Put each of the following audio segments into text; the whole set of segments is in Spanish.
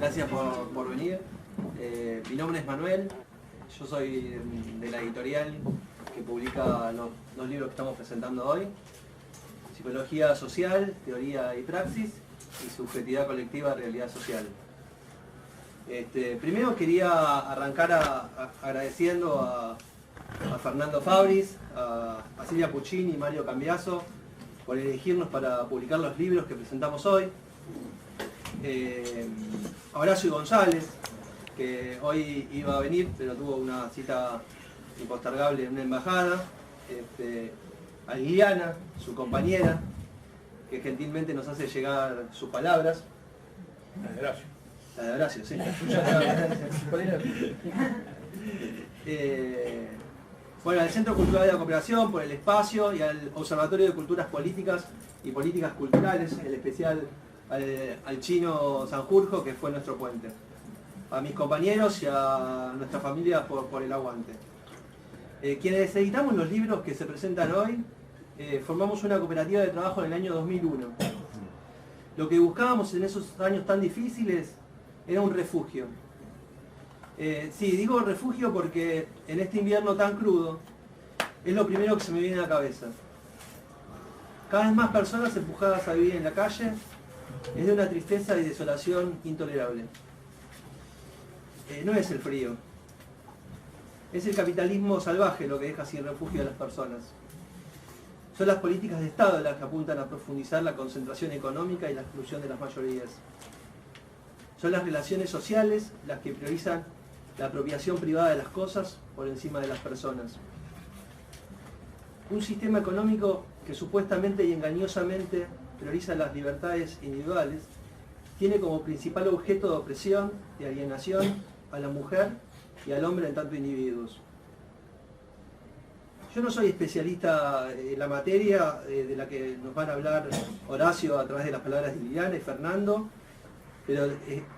Gracias por venir. Mi nombre es Manuel, yo soy de la editorial que publica los libros que estamos presentando hoy. Psicología social, teoría y praxis, y subjetividad colectiva, realidad social. Primero quería arrancar agradeciendo a Fernando Fabris, a Silvia Puccini y Mario Cambiaso por elegirnos para publicar los libros que presentamos hoy. A Horacio González, que hoy iba a venir, pero tuvo una cita impostergable en una embajada. A Liliana, su compañera, que gentilmente nos hace llegar sus palabras. La de Horacio. La de Horacio, sí. Bueno, al Centro Cultural de la Cooperación por el espacio y al Observatorio de Culturas Políticas y Políticas Culturales, en especial al Chino Sanjurjo, que fue nuestro puente. A mis compañeros y a nuestra familia por el aguante. Quienes editamos los libros que se presentan hoy, formamos una cooperativa de trabajo en el año 2001. Lo que buscábamos en esos años tan difíciles era un refugio. Sí, digo refugio porque en este invierno tan crudo es lo primero que se me viene a la cabeza. Cada vez más personas empujadas a vivir en la calle, es de una tristeza y desolación intolerable. No es el frío, es el capitalismo salvaje lo que deja sin refugio a las personas. Son las políticas de Estado las que apuntan a profundizar la concentración económica y la exclusión de las mayorías. Son las relaciones sociales las que priorizan la apropiación privada de las cosas por encima de las personas. Un sistema económico que supuestamente y engañosamente prioriza las libertades individuales tiene como principal objeto de opresión, de alienación a la mujer y al hombre en tanto individuos. Yo no soy especialista en la materia de la que nos van a hablar Horacio a través de las palabras de Liliana y Fernando, pero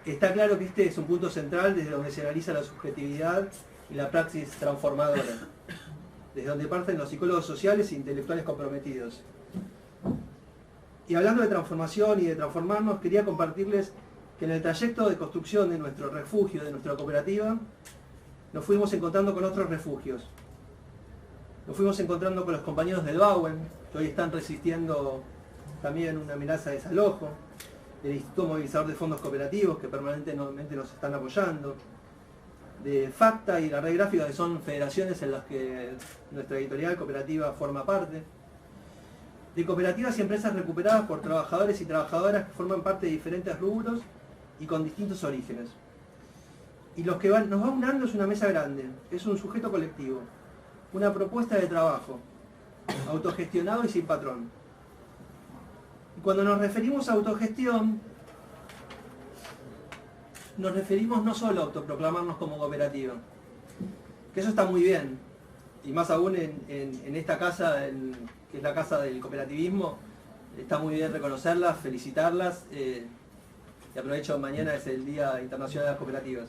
está claro que este es un punto central desde donde se analiza la subjetividad y la praxis transformadora, desde donde parten los psicólogos sociales e intelectuales comprometidos. Y hablando de transformación y de transformarnos, quería compartirles que en el trayecto de construcción de nuestro refugio, de nuestra cooperativa, nos fuimos encontrando con otros refugios. Nos fuimos encontrando con los compañeros del Bauen, que hoy están resistiendo también una amenaza de desalojo, del Instituto Movilizador de Fondos Cooperativos, que permanentemente nos están apoyando, de FACTA y la Red Gráfica, que son federaciones en las que nuestra editorial cooperativa forma parte, de cooperativas y empresas recuperadas por trabajadores y trabajadoras que forman parte de diferentes rubros y con distintos orígenes. Y los que nos va unando es una mesa grande, es un sujeto colectivo, una propuesta de trabajo, autogestionado y sin patrón. Y cuando nos referimos a autogestión, nos referimos no solo a autoproclamarnos como cooperativa, que eso está muy bien, y más aún en esta casa, que es la casa del cooperativismo, está muy bien reconocerlas, felicitarlas, y aprovecho, mañana es el Día Internacional de las Cooperativas.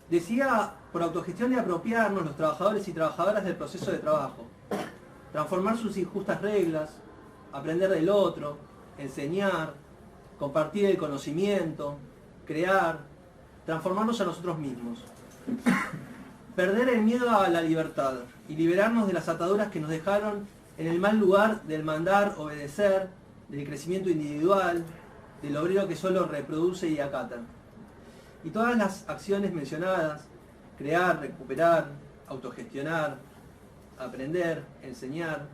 Decía, por autogestión de apropiarnos los trabajadores y trabajadoras del proceso de trabajo, transformar sus injustas reglas, aprender del otro, enseñar, compartir el conocimiento, crear, transformarnos a nosotros mismos. Perder el miedo a la libertad y liberarnos de las ataduras que nos dejaron en el mal lugar del mandar, obedecer, del crecimiento individual, del obrero que solo reproduce y acata. Y todas las acciones mencionadas, crear, recuperar, autogestionar, aprender, enseñar,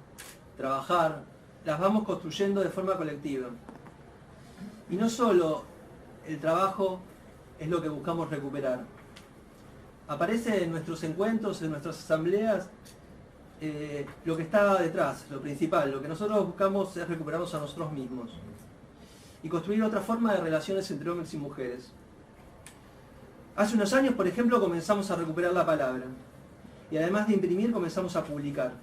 trabajar, las vamos construyendo de forma colectiva. Y no solo el trabajo es lo que buscamos recuperar. Aparece en nuestros encuentros, en nuestras asambleas, lo que está detrás, lo principal. Lo que nosotros buscamos es recuperarnos a nosotros mismos y construir otra forma de relaciones entre hombres y mujeres. Hace unos años, por ejemplo, comenzamos a recuperar la palabra y además de imprimir comenzamos a publicar.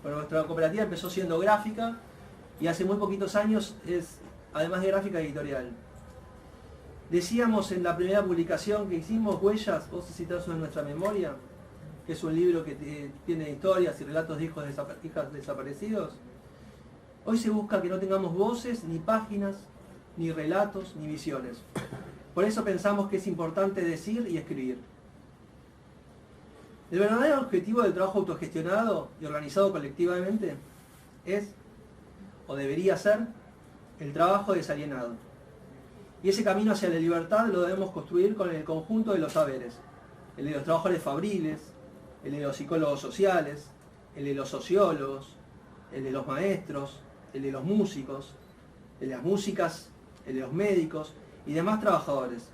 Bueno, nuestra cooperativa empezó siendo gráfica y hace muy poquitos años es, además de gráfica, editorial. Decíamos en la primera publicación que hicimos, Huellas, vos citás en nuestra memoria, que es un libro que tiene historias y relatos de hijas desaparecidos. Hoy se busca que no tengamos voces, ni páginas, ni relatos, ni visiones. Por eso pensamos que es importante decir y escribir. El verdadero objetivo del trabajo autogestionado y organizado colectivamente es, o debería ser, el trabajo desalienado. Y ese camino hacia la libertad lo debemos construir con el conjunto de los saberes, el de los trabajadores fabriles, el de los psicólogos sociales, el de los sociólogos, el de los maestros, el de los músicos, el de las músicas, el de los médicos y demás trabajadores,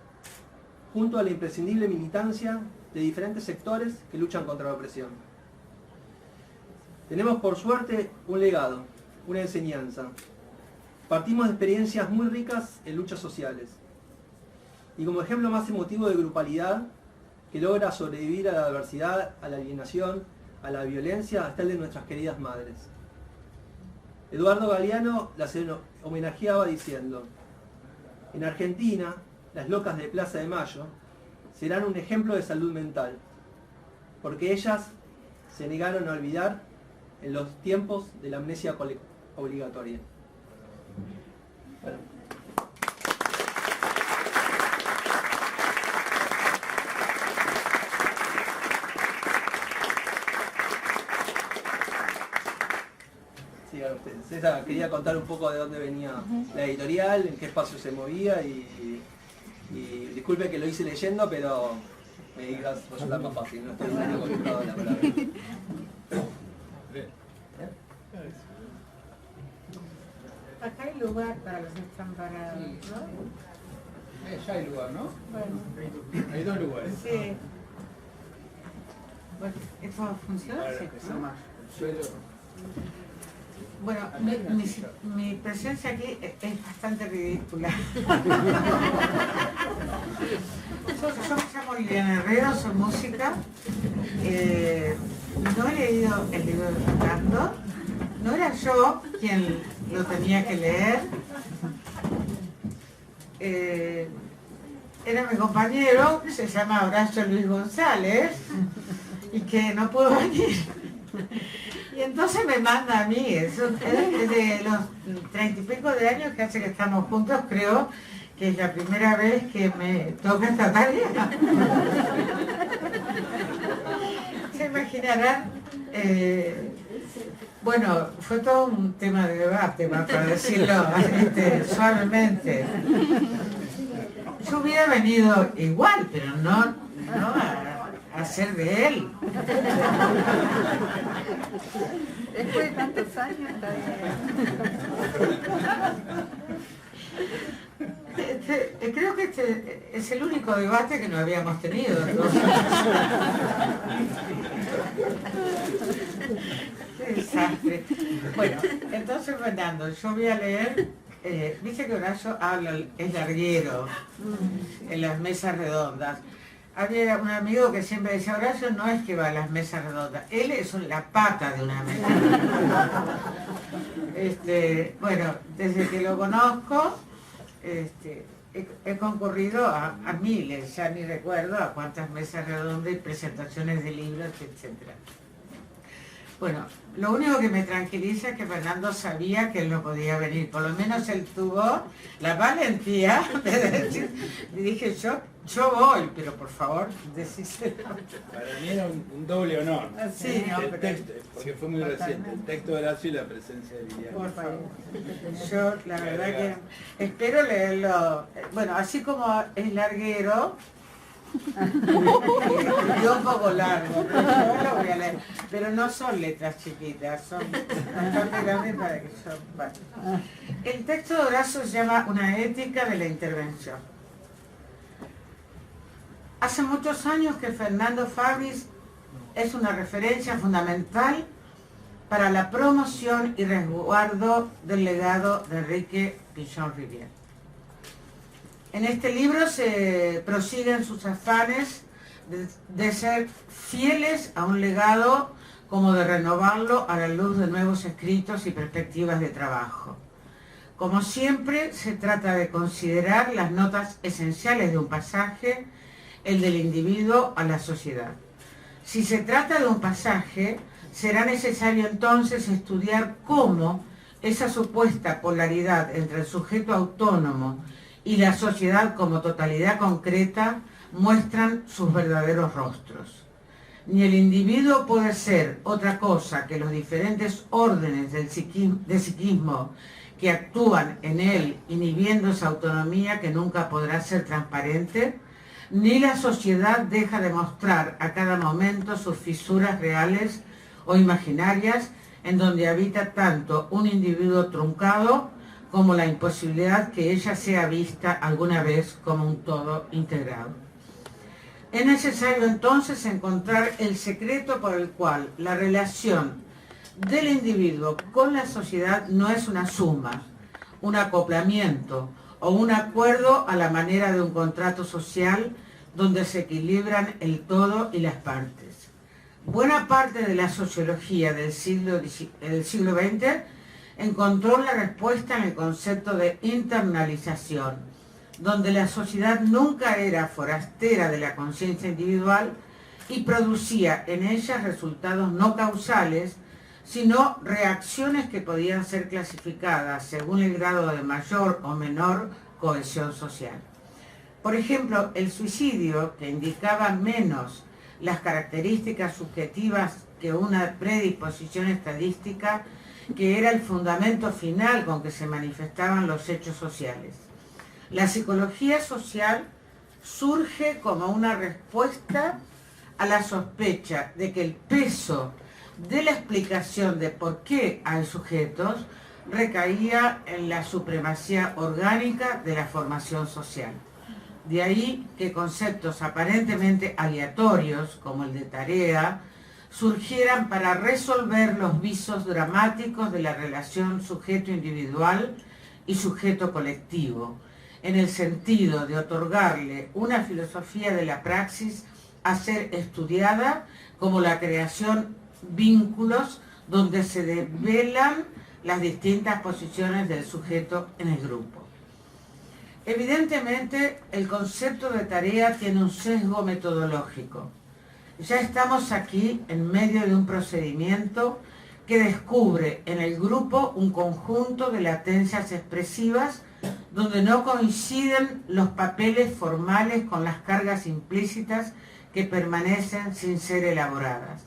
junto a la imprescindible militancia de diferentes sectores que luchan contra la opresión. Tenemos por suerte un legado, una enseñanza. Partimos de experiencias muy ricas en luchas sociales. Y como ejemplo más emotivo de grupalidad, que logra sobrevivir a la adversidad, a la alienación, a la violencia, está el de nuestras queridas madres. Eduardo Galeano las homenajeaba diciendo: en Argentina, las locas de Plaza de Mayo serán un ejemplo de salud mental, porque ellas se negaron a olvidar en los tiempos de la amnesia obligatoria. Bueno. Sigan ustedes. César, quería contar un poco de dónde venía la editorial, en qué espacio se movía y disculpe que lo hice leyendo, pero me digas, resulta más fácil, no estoy muy acostumbrado a la palabra. Acá hay lugar para los que están parados, ¿no? Ya hay lugar, ¿no? Bueno, Hay dos lugares. sí. Bueno, ¿esto funciona? Sí, ¿no? Bueno, mi presencia aquí es bastante ridícula. Yo me llamo Liliana Herrero, soy música. No he leído el libro de Fernando. No era yo quien lo tenía que leer. Era mi compañero, que se llama Horacio Luis González, y que no pudo venir. Y entonces me manda a mí, eso es de los 30 y pico de años que hace que estamos juntos, creo que es la primera vez que me toca esta tarea. Se imaginarán, bueno, fue todo un tema de debate, para decirlo suavemente. Yo hubiera venido igual, pero no a ser de él. Después de tantos años creo que este es el único debate que no habíamos tenido. Entonces. Qué desastre. Bueno, entonces Fernando, yo voy a leer, dice que Horacio habla, es larguero en las mesas redondas. Había un amigo que siempre decía, Horacio no es que va a las mesas redondas, él es la pata de una mesa redonda. Bueno, desde que lo conozco, he concurrido a miles, ya ni recuerdo a cuántas mesas redondas y presentaciones de libros, etc. Bueno, lo único que me tranquiliza es que Fernando sabía que él no podía venir, por lo menos él tuvo la valentía de decir, y dije yo voy, pero por favor, decíselo. Para mí era un doble honor. Sí, no, El pero- texto, porque fue muy reciente. El texto de Horacio y la presencia de Liliana. Por favor. Yo la verdad que espero leerlo, bueno, así como es larguero, y un poco largo, pero yo lo voy a leer. Pero no son letras chiquitas, son bastante grandes para que yo... Bueno. El texto de Horacio se llama Una ética de la intervención. Hace muchos años que Fernando Fabris es una referencia fundamental para la promoción y resguardo del legado de Enrique Pichon Rivière. En este libro se prosiguen sus afanes de ser fieles a un legado como de renovarlo a la luz de nuevos escritos y perspectivas de trabajo. Como siempre, se trata de considerar las notas esenciales de un pasaje, el del individuo a la sociedad. Si se trata de un pasaje, será necesario entonces estudiar cómo esa supuesta polaridad entre el sujeto autónomo y la sociedad como totalidad concreta muestran sus verdaderos rostros. Ni el individuo puede ser otra cosa que los diferentes órdenes de psiquismo que actúan en él, inhibiendo esa autonomía que nunca podrá ser transparente, ni la sociedad deja de mostrar a cada momento sus fisuras reales o imaginarias, en donde habita tanto un individuo truncado como la imposibilidad que ella sea vista alguna vez como un todo integrado. Es necesario entonces encontrar el secreto por el cual la relación del individuo con la sociedad no es una suma, un acoplamiento o un acuerdo a la manera de un contrato social donde se equilibran el todo y las partes. Buena parte de la sociología del siglo XX encontró la respuesta en el concepto de internalización, donde la sociedad nunca era forastera de la conciencia individual y producía en ella resultados no causales, sino reacciones que podían ser clasificadas según el grado de mayor o menor cohesión social. Por ejemplo, el suicidio, que indicaba menos las características subjetivas que una predisposición estadística, que era el fundamento final con que se manifestaban los hechos sociales. La psicología social surge como una respuesta a la sospecha de que el peso de la explicación de por qué hay sujetos recaía en la supremacía orgánica de la formación social. De ahí que conceptos aparentemente aleatorios, como el de tarea, surgieran para resolver los visos dramáticos de la relación sujeto individual y sujeto colectivo, en el sentido de otorgarle una filosofía de la praxis a ser estudiada como la creación vínculos donde se develan las distintas posiciones del sujeto en el grupo. Evidentemente, el concepto de tarea tiene un sesgo metodológico. Ya estamos aquí en medio de un procedimiento que descubre en el grupo un conjunto de latencias expresivas donde no coinciden los papeles formales con las cargas implícitas que permanecen sin ser elaboradas.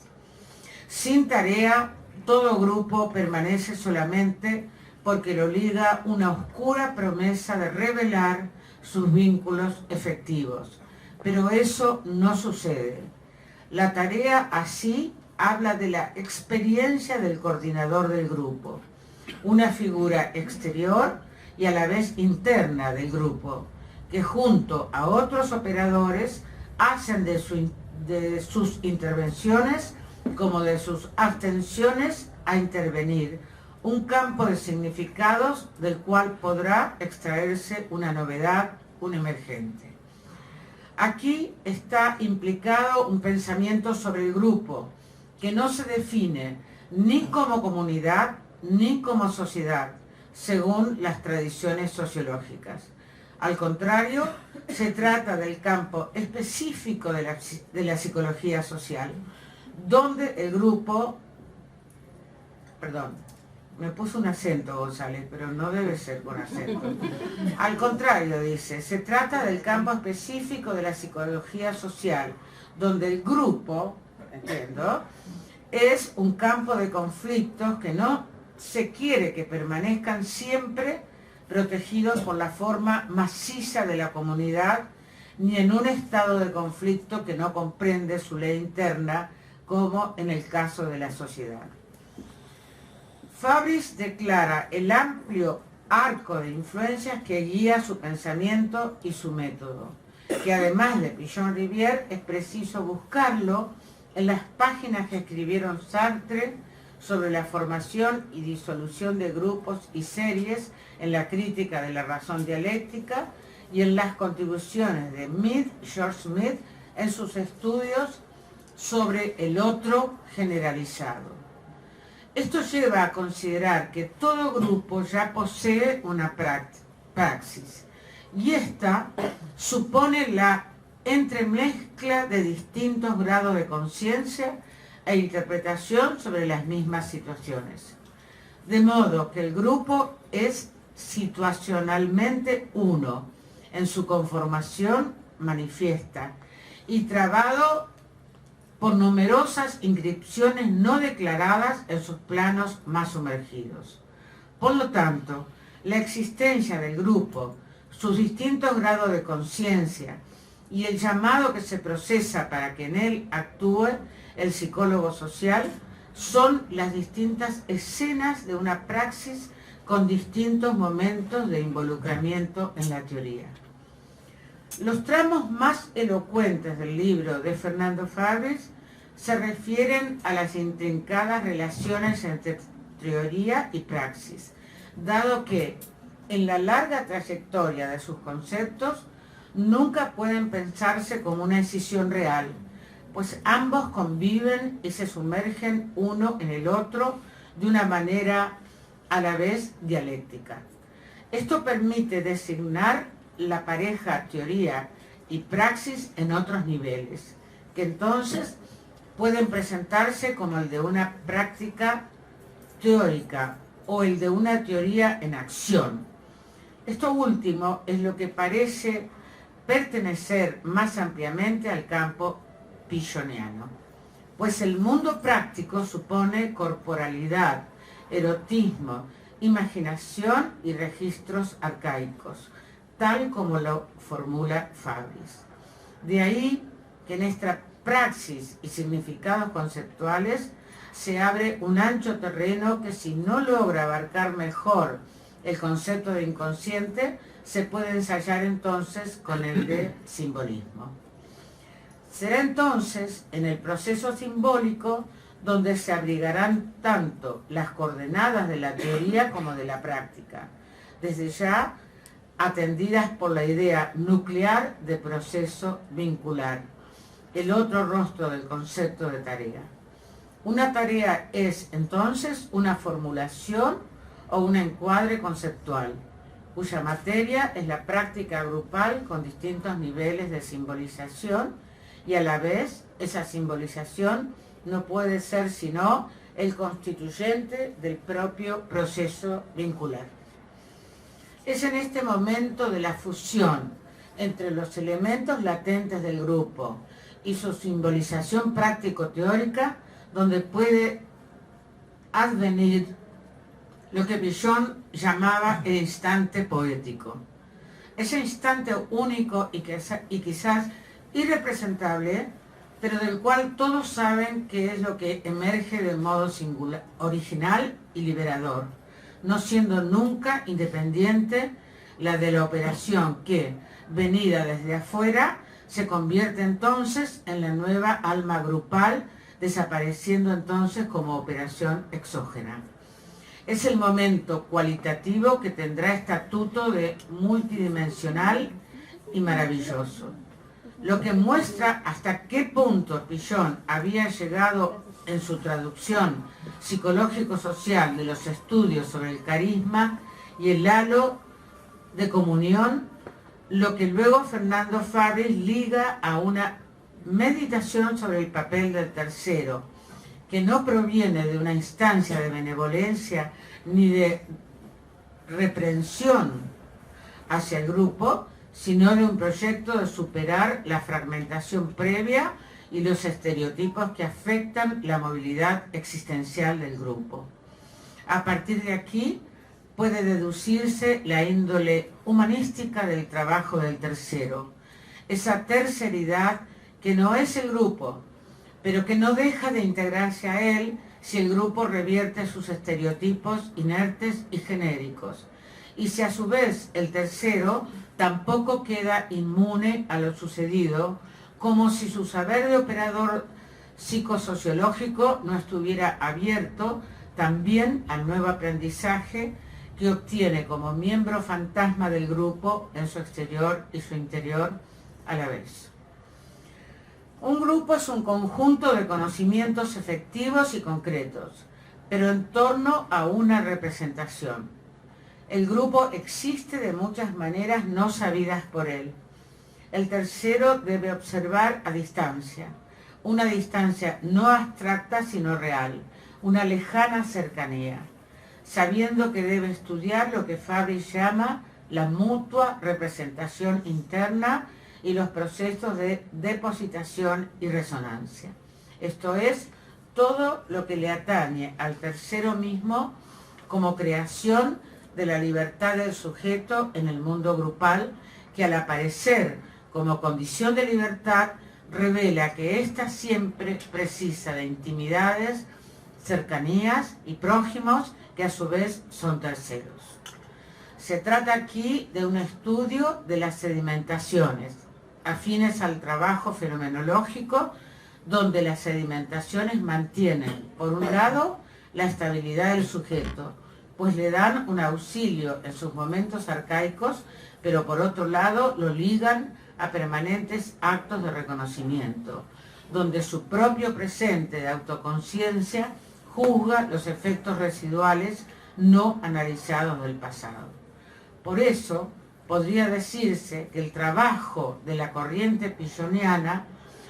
Sin tarea, todo grupo permanece solamente porque lo liga una oscura promesa de revelar sus vínculos efectivos. Pero eso no sucede. La tarea así habla de la experiencia del coordinador del grupo, una figura exterior y a la vez interna del grupo, que junto a otros operadores hacen de sus intervenciones como de sus abstenciones a intervenir, un campo de significados del cual podrá extraerse una novedad, un emergente. Aquí está implicado un pensamiento sobre el grupo, que no se define ni como comunidad ni como sociedad, según las tradiciones sociológicas. Al contrario, se trata del campo específico de la psicología social, donde el grupo... Perdón, me puso un acento, González, pero no debe ser con acento. Al contrario, dice, se trata del campo específico de la psicología social, donde el grupo, entiendo, es un campo de conflictos que no se quiere que permanezcan siempre protegidos por la forma maciza de la comunidad, ni en un estado de conflicto que no comprende su ley interna, como en el caso de la sociedad. Fabris declara el amplio arco de influencias que guía su pensamiento y su método, que además de Pichon-Rivière es preciso buscarlo en las páginas que escribieron Sartre sobre la formación y disolución de grupos y series en la crítica de la razón dialéctica y en las contribuciones de George Smith en sus estudios sobre el otro generalizado. Esto lleva a considerar que todo grupo ya posee una praxis y esta supone la entremezcla de distintos grados de conciencia e interpretación sobre las mismas situaciones. de modo que el grupo es situacionalmente uno en su conformación manifiesta y trabado por numerosas inscripciones no declaradas en sus planos más sumergidos. Por lo tanto, la existencia del grupo, sus distintos grados de conciencia y el llamado que se procesa para que en él actúe el psicólogo social son las distintas escenas de una praxis con distintos momentos de involucramiento en la teoría. Los tramos más elocuentes del libro de Fernando Fabris se refieren a las intrincadas relaciones entre teoría y praxis, dado que en la larga trayectoria de sus conceptos nunca pueden pensarse como una escisión real, pues ambos conviven y se sumergen uno en el otro de una manera a la vez dialéctica. Esto permite designar la pareja teoría y praxis en otros niveles, que entonces pueden presentarse como el de una práctica teórica o el de una teoría en acción. Esto último es lo que parece pertenecer más ampliamente al campo pichoniano, pues el mundo práctico supone corporalidad, erotismo, imaginación y registros arcaicos, tal como lo formula Fabris. De ahí que en esta praxis y significados conceptuales se abre un ancho terreno que, si no logra abarcar mejor el concepto de inconsciente, se puede ensayar entonces con el de simbolismo. Será entonces en el proceso simbólico donde se abrigarán tanto las coordenadas de la teoría como de la práctica, desde ya atendidas por la idea nuclear de proceso vincular, el otro rostro del concepto de tarea. Una tarea es entonces una formulación o un encuadre conceptual, cuya materia es la práctica grupal con distintos niveles de simbolización, y a la vez esa simbolización no puede ser sino el constituyente del propio proceso vincular. Es en este momento de la fusión entre los elementos latentes del grupo y su simbolización práctico-teórica donde puede advenir lo que Pichon llamaba el instante poético. Ese instante único y quizás irrepresentable, pero del cual todos saben que es lo que emerge de modo singular, original y liberador, no siendo nunca independiente la de la operación que, venida desde afuera, se convierte entonces en la nueva alma grupal, desapareciendo entonces como operación exógena. Es el momento cualitativo que tendrá estatuto de multidimensional y maravilloso, lo que muestra hasta qué punto Pichon había llegado en su traducción psicológico-social de los estudios sobre el carisma y el halo de comunión, lo que luego Fernando Fabris liga a una meditación sobre el papel del tercero, que no proviene de una instancia de benevolencia ni de reprensión hacia el grupo, sino de un proyecto de superar la fragmentación previa y los estereotipos que afectan la movilidad existencial del grupo. A partir de aquí puede deducirse la índole humanística del trabajo del tercero, esa terceridad que no es el grupo, pero que no deja de integrarse a él si el grupo revierte sus estereotipos inertes y genéricos, y si a su vez el tercero tampoco queda inmune a lo sucedido, como si su saber de operador psicosociológico no estuviera abierto también al nuevo aprendizaje que obtiene como miembro fantasma del grupo en su exterior y su interior a la vez. Un grupo es un conjunto de conocimientos efectivos y concretos, pero en torno a una representación. El grupo existe de muchas maneras no sabidas por él. El tercero debe observar a distancia, una distancia no abstracta sino real, una lejana cercanía. sabiendo que debe estudiar lo que Fabris llama la mutua representación interna y los procesos de depositación y resonancia. Esto es, todo lo que le atañe al tercero mismo como creación de la libertad del sujeto en el mundo grupal, que al aparecer como condición de libertad revela que ésta siempre precisa de intimidades, cercanías y prójimos que a su vez son terceros. Se trata aquí de un estudio de las sedimentaciones, afines al trabajo fenomenológico, donde las sedimentaciones mantienen, por un lado, la estabilidad del sujeto, pues le dan un auxilio en sus momentos arcaicos, pero por otro lado lo ligan a permanentes actos de reconocimiento, donde su propio presente de autoconciencia juzga los efectos residuales no analizados del pasado. Por eso, podría decirse que el trabajo de la corriente pilloniana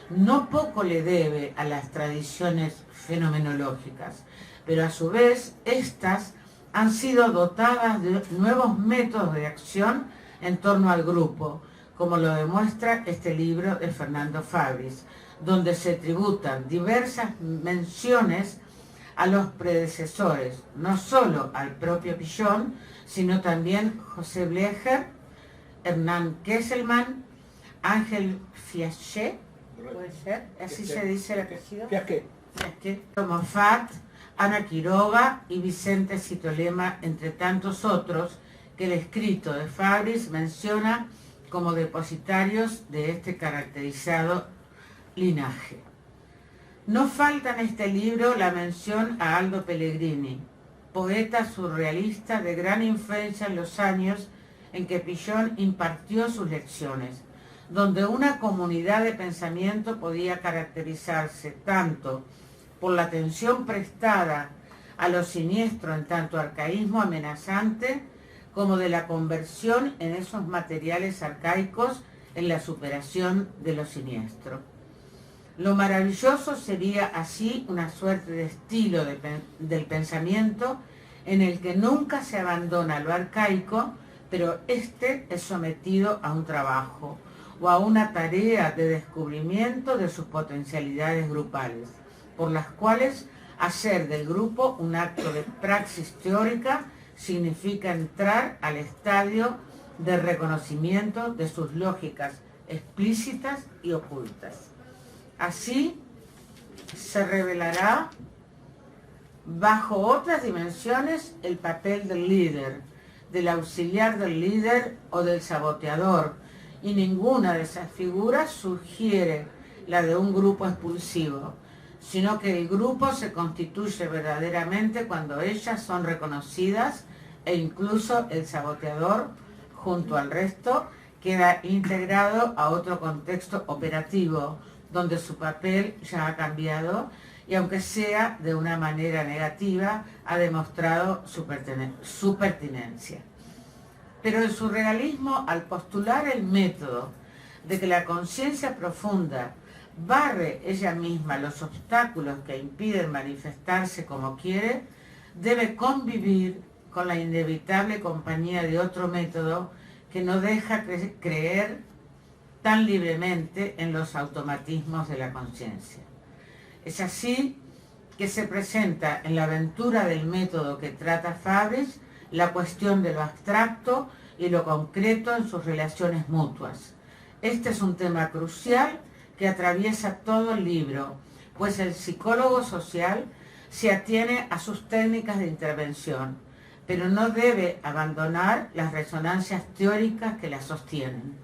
no poco le debe a las tradiciones fenomenológicas, pero a su vez éstas han sido dotadas de nuevos métodos de acción en torno al grupo, como lo demuestra este libro de Fernando Fabris, donde se tributan diversas menciones a los predecesores, no solo al propio Pillon, sino también José Blecher, Hernán Kesselman, Ángel Fiachet, puede ser, así se dice el apellido, Moffat, Ana Quiroga y Vicente Citolema, entre tantos otros que el escrito de Fabris menciona como depositarios de este caracterizado linaje. No falta en este libro la mención a Aldo Pellegrini, poeta surrealista de gran influencia en los años en que Pillon impartió sus lecciones, donde una comunidad de pensamiento podía caracterizarse tanto por la atención prestada a lo siniestro en tanto arcaísmo amenazante, como de la conversión en esos materiales arcaicos en la superación de lo siniestro. Lo maravilloso sería así una suerte de estilo del pensamiento en el que nunca se abandona lo arcaico, pero éste es sometido a un trabajo o a una tarea de descubrimiento de sus potencialidades grupales, por las cuales hacer del grupo un acto de praxis teórica significa entrar al estadio de reconocimiento de sus lógicas explícitas y ocultas. Así se revelará bajo otras dimensiones el papel del líder, del auxiliar del líder o del saboteador, y ninguna de esas figuras sugiere la de un grupo expulsivo, sino que el grupo se constituye verdaderamente cuando ellas son reconocidas e incluso el saboteador, junto al resto, queda integrado a otro contexto operativo, donde su papel ya ha cambiado y aunque sea de una manera negativa, ha demostrado su pertinencia. Pero el surrealismo, al postular el método de que la conciencia profunda barre ella misma los obstáculos que impiden manifestarse como quiere, debe convivir con la inevitable compañía de otro método que no deja creer tan libremente en los automatismos de la conciencia. Es así que se presenta en la aventura del método que trata Fabris la cuestión de lo abstracto y lo concreto en sus relaciones mutuas. Este es un tema crucial que atraviesa todo el libro, pues el psicólogo social se atiene a sus técnicas de intervención, pero no debe abandonar las resonancias teóricas que las sostienen.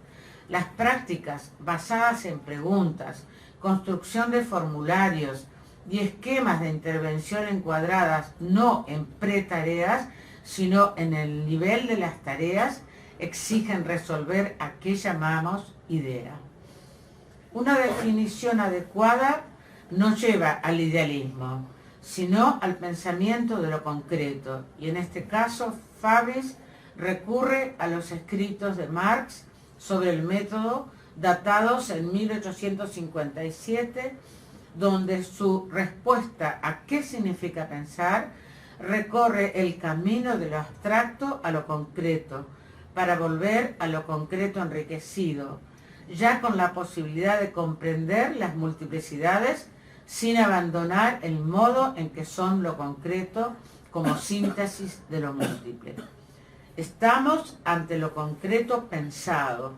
Las prácticas basadas en preguntas, construcción de formularios y esquemas de intervención encuadradas no en pretareas, sino en el nivel de las tareas, exigen resolver a qué llamamos idea. Una definición adecuada no lleva al idealismo, sino al pensamiento de lo concreto, y en este caso Fabris recurre a los escritos de Marx sobre el método, datados en 1857, donde su respuesta a qué significa pensar recorre el camino de lo abstracto a lo concreto, para volver a lo concreto enriquecido, ya con la posibilidad de comprender las multiplicidades sin abandonar el modo en que son lo concreto como síntesis de lo múltiple. Estamos ante lo concreto pensado,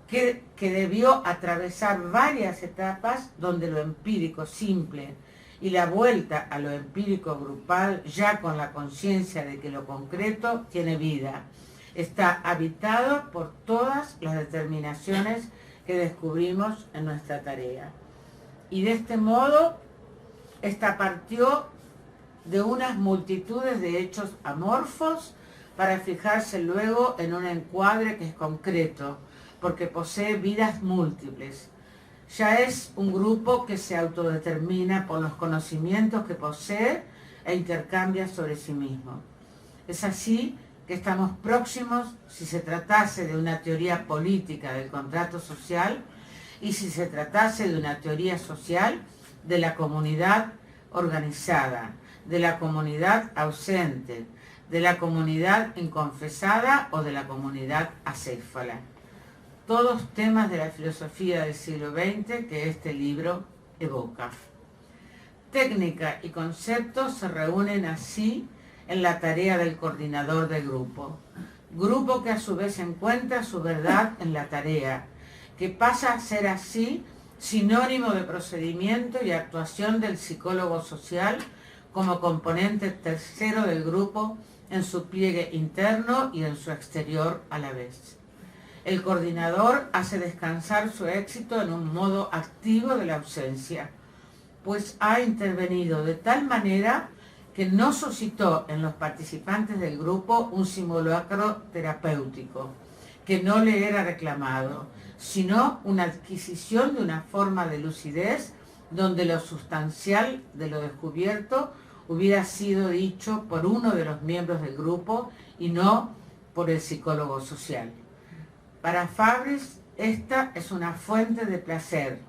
que debió atravesar varias etapas donde lo empírico simple y la vuelta a lo empírico grupal, ya con la conciencia de que lo concreto tiene vida, está habitado por todas las determinaciones que descubrimos en nuestra tarea. Y de este modo, esta partió de unas multitudes de hechos amorfos para fijarse luego en un encuadre que es concreto, porque posee vidas múltiples. Ya es un grupo que se autodetermina por los conocimientos que posee e intercambia sobre sí mismo. Es así que estamos próximos, si se tratase de una teoría política del contrato social y si se tratase de una teoría social de la comunidad organizada, de la comunidad ausente, de la comunidad inconfesada o de la comunidad acéfala. Todos temas de la filosofía del siglo XX que este libro evoca. Técnica y conceptos se reúnen así en la tarea del coordinador del grupo. Grupo que a su vez encuentra su verdad en la tarea, que pasa a ser así sinónimo de procedimiento y actuación del psicólogo social como componente tercero del grupo en su pliegue interno y en su exterior a la vez. El coordinador hace descansar su éxito en un modo activo de la ausencia, pues ha intervenido de tal manera que no suscitó en los participantes del grupo un simulacro terapéutico, que no le era reclamado, sino una adquisición de una forma de lucidez donde lo sustancial de lo descubierto hubiera sido dicho por uno de los miembros del grupo y no por el psicólogo social. Para Fabris, esta es una fuente de placer,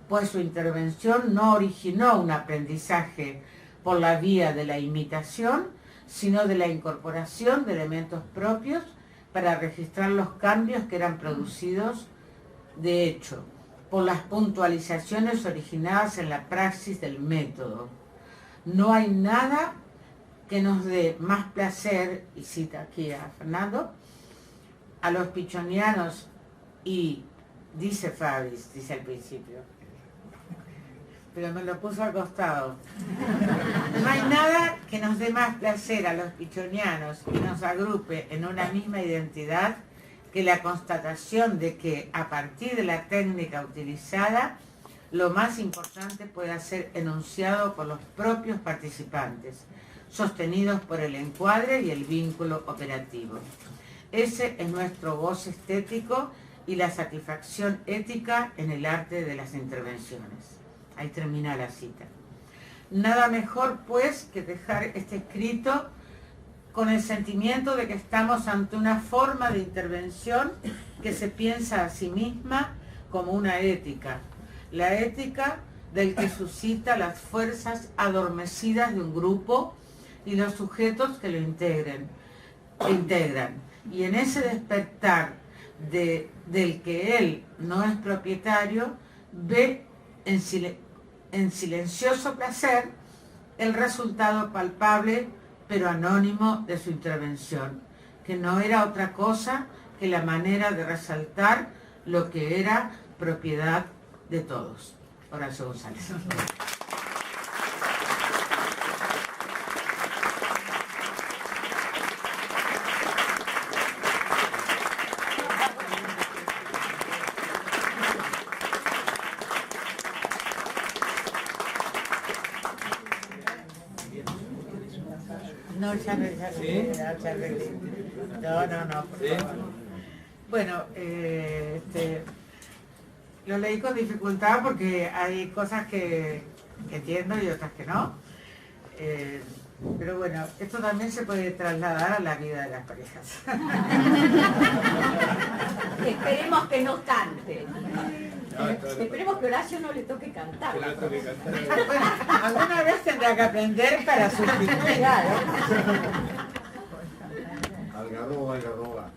pues su intervención no originó un aprendizaje por la vía de la imitación, sino de la incorporación de elementos propios para registrar los cambios que eran producidos, de hecho, por las puntualizaciones originadas en la praxis del método. No hay nada que nos dé más placer, y cita aquí a Fernando, a los pichonianos y, dice Fabris, dice al principio, pero me lo puso al costado. No hay nada que nos dé más placer a los pichonianos y nos agrupe en una misma identidad que la constatación de que a partir de la técnica utilizada, lo más importante pueda ser enunciado por los propios participantes, sostenidos por el encuadre y el vínculo operativo. Ese es nuestro goce estético y la satisfacción ética en el arte de las intervenciones. Ahí termina la cita. Nada mejor, pues, que dejar este escrito con el sentimiento de que estamos ante una forma de intervención que se piensa a sí misma como una ética. La ética del que suscita las fuerzas adormecidas de un grupo y los sujetos que lo integran. Y en ese despertar del que él no es propietario, ve en silencioso placer el resultado palpable pero anónimo de su intervención, que no era otra cosa que la manera de resaltar lo que era propiedad de todos. Horacio González. No, ya no, por favor. Bueno, lo leí con dificultad porque hay cosas que entiendo y otras que no. Pero bueno, esto también se puede trasladar a la vida de las parejas. Esperemos que no tanto. No, Esperemos que Horacio no le toque cantar. Que no toque cantar. Bueno, alguna vez tendrá que aprender para sustituir. Claro. Algarroba, algarroba.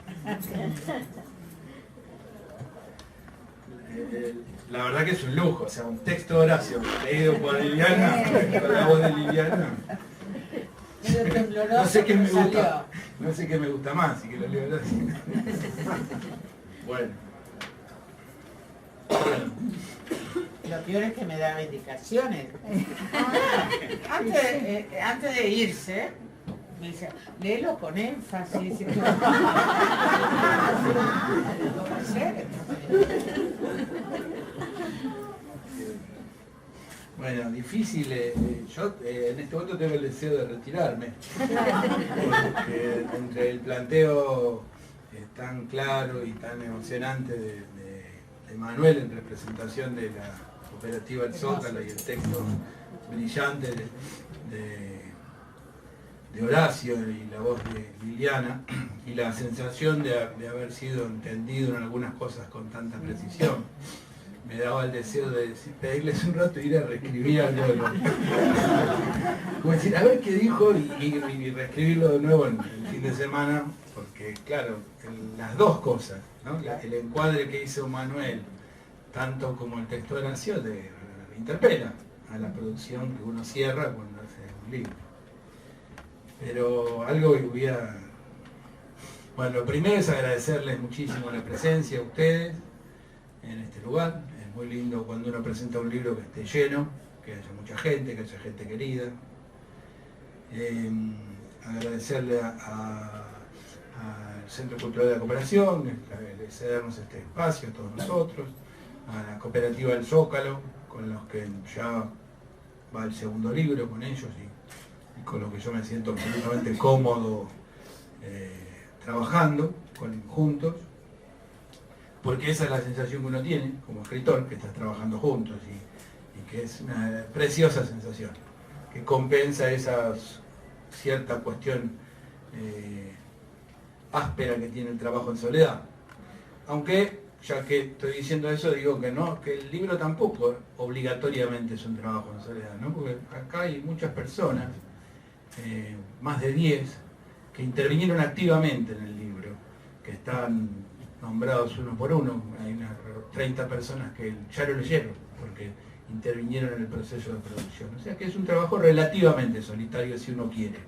La verdad que es un lujo, o sea, un texto de Horacio leído por Liliana, con la voz de Liliana. No sé qué me gusta, no sé qué me gusta más, así que lo leo Horacio. Bueno. Lo peor es que me daba indicaciones. Antes de irse, me dice, léelo con énfasis. Bueno, difícil, yo en este momento tengo el deseo de retirarme, porque entre el planteo tan claro y tan emocionante de Manuel en representación de la cooperativa El Zócalo y el texto brillante de Horacio y la voz de Liliana y la sensación de haber sido entendido en algunas cosas con tanta precisión, me daba el deseo de pedirles un rato y ir a reescribir algo de como decir, a ver qué dijo y reescribirlo de nuevo en el fin de semana, porque claro, las dos cosas, ¿no? El encuadre que hizo Manuel, tanto como el texto de Horacio, interpela a la producción que uno cierra cuando hace un libro. Pero algo que hubiera... Bueno, lo primero es agradecerles muchísimo la presencia a ustedes en este lugar. Es muy lindo cuando uno presenta un libro que esté lleno, que haya mucha gente, que haya gente querida. Agradecerle al Centro Cultural de la Cooperación, de cedernos este espacio a todos nosotros, a la cooperativa El Zócalo, con los que ya va el segundo libro con ellos y con los que yo me siento absolutamente cómodo trabajando juntos, porque esa es la sensación que uno tiene como escritor, que estás trabajando juntos y que es una preciosa sensación, que compensa esa cierta cuestión áspera que tiene el trabajo en soledad. Aunque, ya que estoy diciendo eso, digo que no, que el libro tampoco obligatoriamente es un trabajo en soledad, ¿no? Porque acá hay muchas personas, más de 10, que intervinieron activamente en el libro, que están nombrados uno por uno. Hay unas 30 personas que ya lo leyeron, porque intervinieron en el proceso de producción. O sea que es un trabajo relativamente solitario si uno quiere.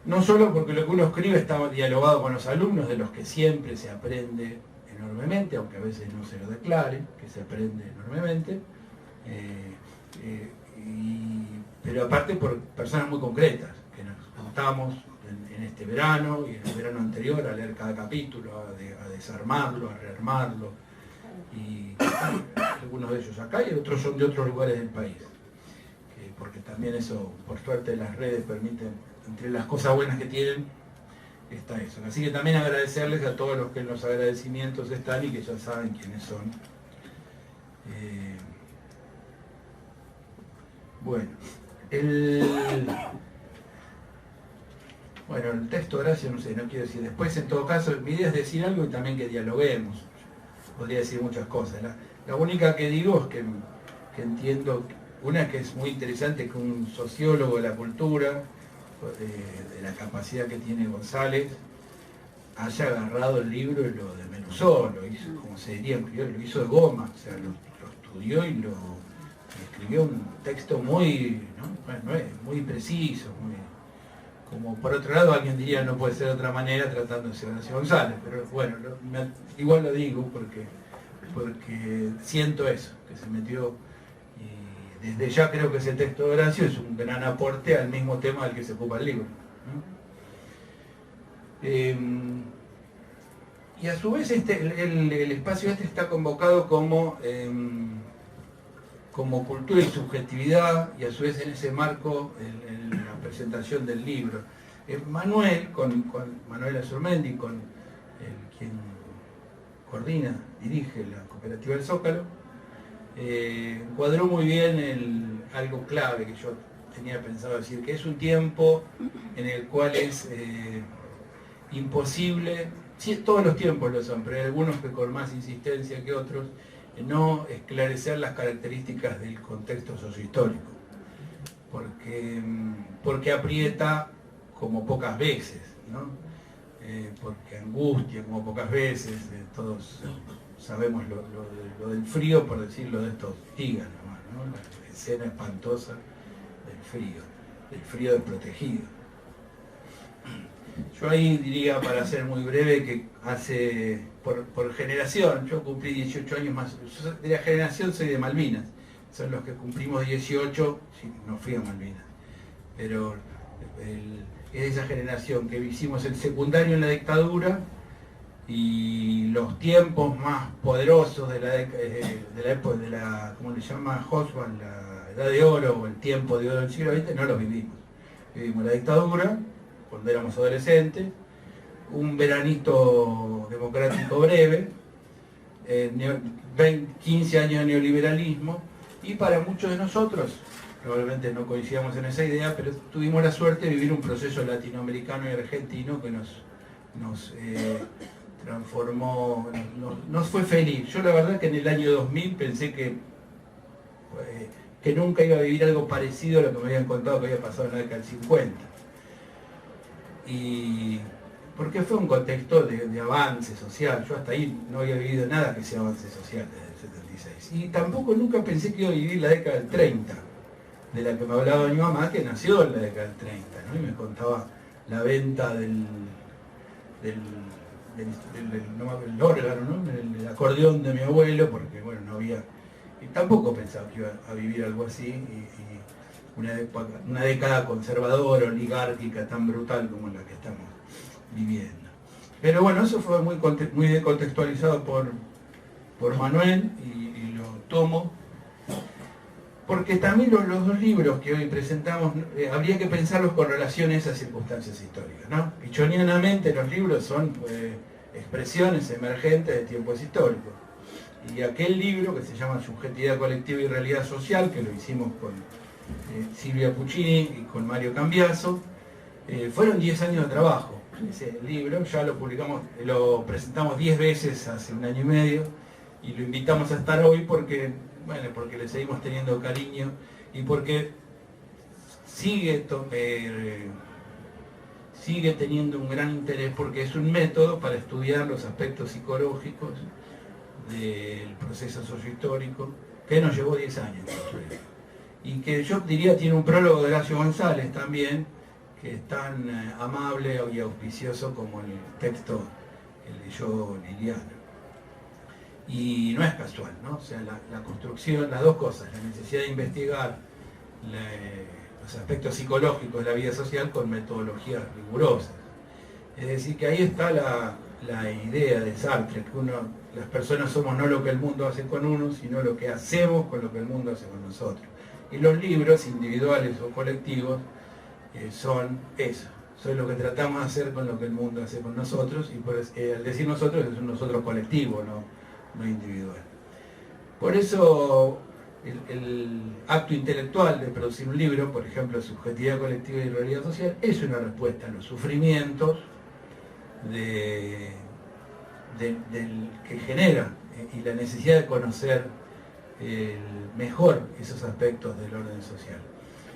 No solo porque lo que uno escribe está dialogado con los alumnos, de los que siempre se aprende enormemente, aunque a veces no se lo declare, que se aprende enormemente, pero aparte por personas muy concretas, que nos juntamos en este verano y en el verano anterior a leer cada capítulo, a desarmarlo, a rearmarlo, y algunos de ellos acá y otros son de otros lugares del país, porque también eso, por suerte, las redes permiten, entre las cosas buenas que tienen, está eso. Así que también agradecerles a todos los que en los agradecimientos están y que ya saben quiénes son. Bueno, el texto, Horacio, no sé, no quiero decir. Después, en todo caso, mi idea es decir algo y también que dialoguemos. Podría decir muchas cosas. La única que digo es que entiendo, una que es muy interesante, que un sociólogo de la cultura, de la capacidad que tiene González, haya agarrado el libro y lo desmenuzó, lo hizo, como se diría en criollo, lo hizo de goma, o sea, lo estudió y escribió un texto muy, ¿no? Bueno, muy preciso, muy, como por otro lado alguien diría no puede ser de otra manera tratándose de Horacio González, pero bueno, igual lo digo porque siento eso, que se metió. Desde ya creo que ese texto de Horacio es un gran aporte al mismo tema del que se ocupa el libro, ¿no? Y a su vez el espacio este está convocado como cultura y subjetividad, y a su vez en ese marco en la presentación del libro. Manuel, con Manuel Azurmendi, con quien coordina, dirige la cooperativa del Zócalo, encuadró muy bien algo clave que yo tenía pensado decir, que es un tiempo en el cual es imposible, sí, todos los tiempos lo son, pero hay algunos que con más insistencia que otros, no esclarecer las características del contexto sociohistórico, porque aprieta como pocas veces, ¿no? Porque angustia como pocas veces, todos sabemos lo del frío, por decirlo de estos tigas nomás, ¿no? La escena espantosa del frío desprotegido. Yo ahí diría, para ser muy breve, que hace, por generación, yo cumplí 18 años más, yo de la generación soy de Malvinas, son los que cumplimos 18, sí, no fui a Malvinas, pero es de esa generación que hicimos el secundario en la dictadura y los tiempos más poderosos de la época de la, ¿cómo le llama Hobsbawm? La edad de oro o el tiempo de oro del siglo XX, no los vivimos. Vivimos la dictadura, cuando éramos adolescentes, un veranito democrático breve, 15 años de neoliberalismo, y para muchos de nosotros, probablemente no coincidamos en esa idea, pero tuvimos la suerte de vivir un proceso latinoamericano y argentino que nos transformó, nos fue feliz. Yo la verdad que en el año 2000 pensé que nunca iba a vivir algo parecido a lo que me habían contado que había pasado en la década del 50. Y porque fue un contexto de avance social. Yo hasta ahí no había vivido nada que sea avance social desde el 76. Y tampoco nunca pensé que iba a vivir la década del 30, de la que me hablaba mi mamá, que nació en la década del 30, ¿no? Y me contaba la venta del órgano, ¿no? El acordeón de mi abuelo, porque bueno, no había... Y tampoco pensaba que iba a vivir algo así, y una década conservadora, oligárquica, tan brutal como la que estamos viviendo. Pero bueno, eso fue muy contextualizado por Manuel, y lo tomo, porque también los dos libros que hoy presentamos, habría que pensarlos con relación a esas circunstancias históricas, ¿no? Pichonianamente los libros son expresiones emergentes de tiempos históricos. Y aquel libro que se llama Subjetividad Colectiva y Realidad Social, que lo hicimos con Silvia Puccini y con Mario Cambiaso, fueron 10 años de trabajo. Ese libro ya lo publicamos, lo presentamos 10 veces hace un año y medio, y lo invitamos a estar hoy porque le seguimos teniendo cariño y porque sigue teniendo un gran interés, porque es un método para estudiar los aspectos psicológicos del proceso sociohistórico que nos llevó 10 años construir. Y que yo diría tiene un prólogo de Horacio González también, que es tan amable y auspicioso como el texto que leyó Liliana. Y no es casual, ¿no? O sea, la construcción, las dos cosas, la necesidad de investigar los aspectos psicológicos de la vida social con metodologías rigurosas. Es decir, que ahí está la idea de Sartre, que las personas somos no lo que el mundo hace con uno, sino lo que hacemos con lo que el mundo hace con nosotros. Y los libros, individuales o colectivos, son eso, son lo que tratamos de hacer con lo que el mundo hace con nosotros, y al decir nosotros es un nosotros colectivo, no individual. Por eso el acto intelectual de producir un libro, por ejemplo, Subjetividad Colectiva y Realidad Social, es una respuesta a los sufrimientos que genera y la necesidad de conocer mejor esos aspectos del orden social.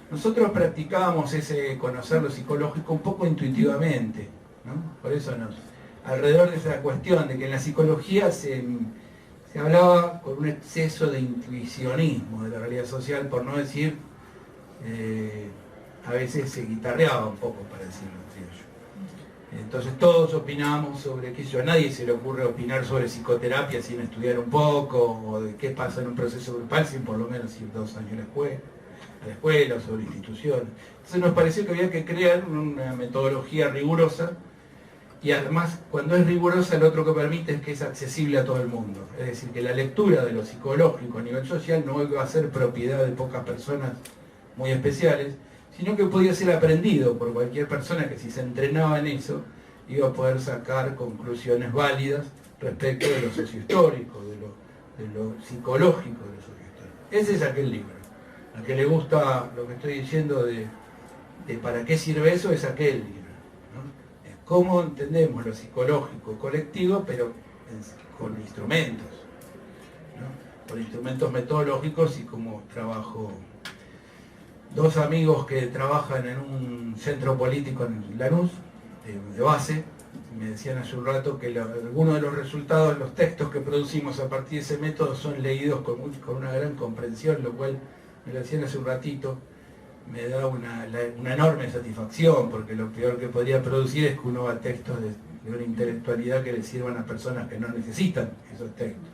Nosotros practicábamos ese conocer lo psicológico un poco intuitivamente, ¿no? Por eso alrededor de esa cuestión de que en la psicología se hablaba con un exceso de intuicionismo de la realidad social, por no decir, a veces se guitarreaba un poco, para decirlo criollo. Entonces todos opinábamos sobre a nadie se le ocurre opinar sobre psicoterapia sin estudiar un poco, o de qué pasa en un proceso grupal sin por lo menos ir 2 años a la escuela, o sobre instituciones. Entonces nos pareció que había que crear una metodología rigurosa, y además cuando es rigurosa lo otro que permite es que es accesible a todo el mundo. Es decir, que la lectura de lo psicológico a nivel social no va a ser propiedad de pocas personas muy especiales, sino que podía ser aprendido por cualquier persona que si se entrenaba en eso iba a poder sacar conclusiones válidas respecto de lo sociohistórico, de lo psicológico de lo sociohistórico. Ese es aquel libro. Al que le gusta lo que estoy diciendo de para qué sirve eso, es aquel libro, ¿no? Es cómo entendemos lo psicológico colectivo, pero con instrumentos, ¿no? por instrumentos metodológicos y como trabajo. Dos amigos que trabajan en un centro político en Lanús, de base, me decían hace un rato que algunos de los resultados, los textos que producimos a partir de ese método son leídos con una gran comprensión, lo cual me lo decían hace un ratito, me da una enorme satisfacción, porque lo peor que podría producir es que uno va a textos de una intelectualidad que le sirvan a personas que no necesitan esos textos.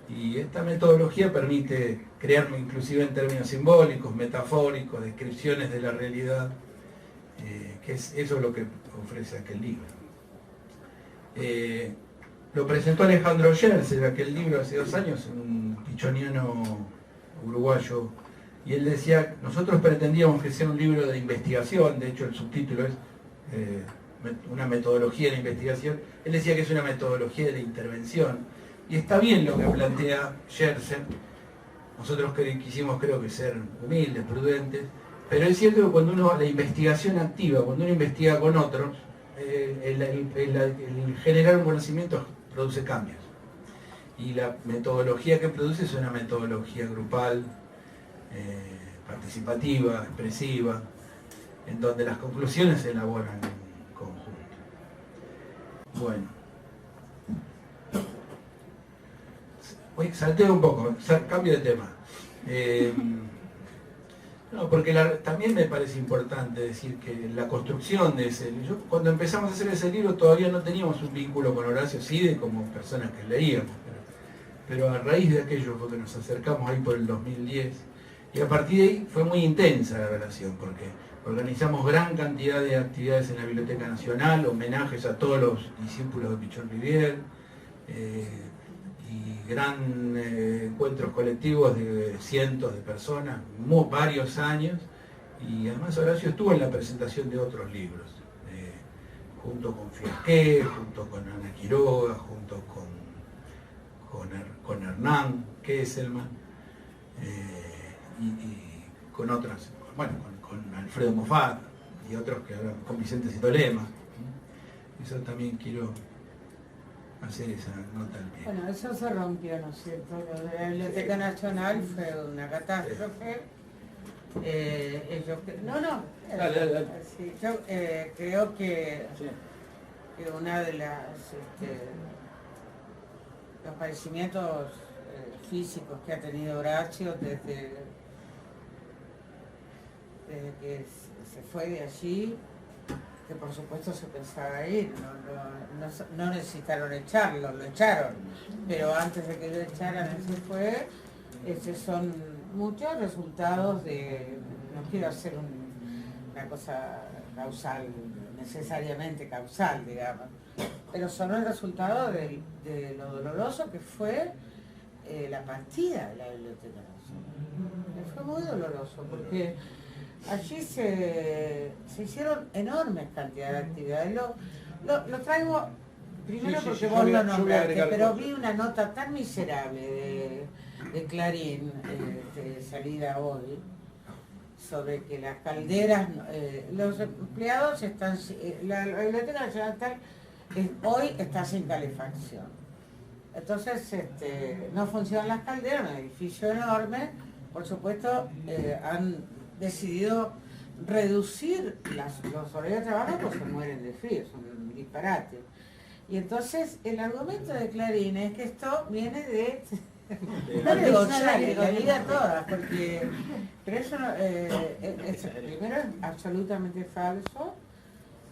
Y esta metodología permite crearme inclusive en términos simbólicos, metafóricos, descripciones de la realidad, que es eso lo que ofrece aquel libro. Lo presentó Alejandro Scherzer, aquel libro hace 2 años, un pichoniano uruguayo, y él decía, nosotros pretendíamos que sea un libro de investigación, de hecho el subtítulo es una metodología de investigación, él decía que es una metodología de la intervención, y está bien lo que plantea Scherzer. Nosotros quisimos, creo que, ser humildes, prudentes, pero es cierto que cuando uno, la investigación activa, cuando uno investiga con otros, el generar un conocimiento produce cambios. Y la metodología que produce es una metodología grupal, participativa, expresiva, en donde las conclusiones se elaboran en conjunto. Bueno. Salteo un poco, cambio de tema. No, porque también me parece importante decir que la construcción de ese libro, cuando empezamos a hacer ese libro todavía no teníamos un vínculo con Horacio Side como personas que leíamos, pero a raíz de aquello fue que nos acercamos ahí por el 2010, y a partir de ahí fue muy intensa la relación, porque organizamos gran cantidad de actividades en la Biblioteca Nacional, homenajes a todos los discípulos de Pichon Rivière, y gran encuentros colectivos de cientos de personas, varios años, y además Horacio estuvo en la presentación de otros libros, junto con Fiasqué, junto con Ana Quiroga, junto con Hernán Kesselman, y con otras, bueno, con Alfredo Moffat y otros que hablan, con Vicente Citolema. Eso también quiero hacer esa nota al pie. Bueno, eso se rompió, ¿no es cierto? Lo de la Biblioteca Nacional fue una catástrofe. Dale. Sí, yo creo que una de los padecimientos físicos que ha tenido Horacio desde que se fue de allí, que por supuesto se pensaba ir, no necesitaron echarlo, lo echaron, pero antes de que lo echaran él se fue. Son muchos resultados de, no quiero hacer una cosa causal, necesariamente causal, digamos, pero son el resultado de lo doloroso que fue la partida de la Biblioteca Nacional. Fue muy doloroso porque allí se hicieron enormes cantidades de actividades. Lo traigo primero porque vos lo nombraste, pero vi una nota tan miserable de Clarín, salida hoy, sobre que las calderas, los empleados están, la Biblioteca Nacional hoy está sin calefacción. Entonces no funcionan las calderas, un edificio enorme, por supuesto han decidido reducir los horarios de trabajo porque se mueren de frío, son un disparate. Y entonces el argumento de Clarín es que esto viene de González, la vida toda, porque pero eso primero es absolutamente falso,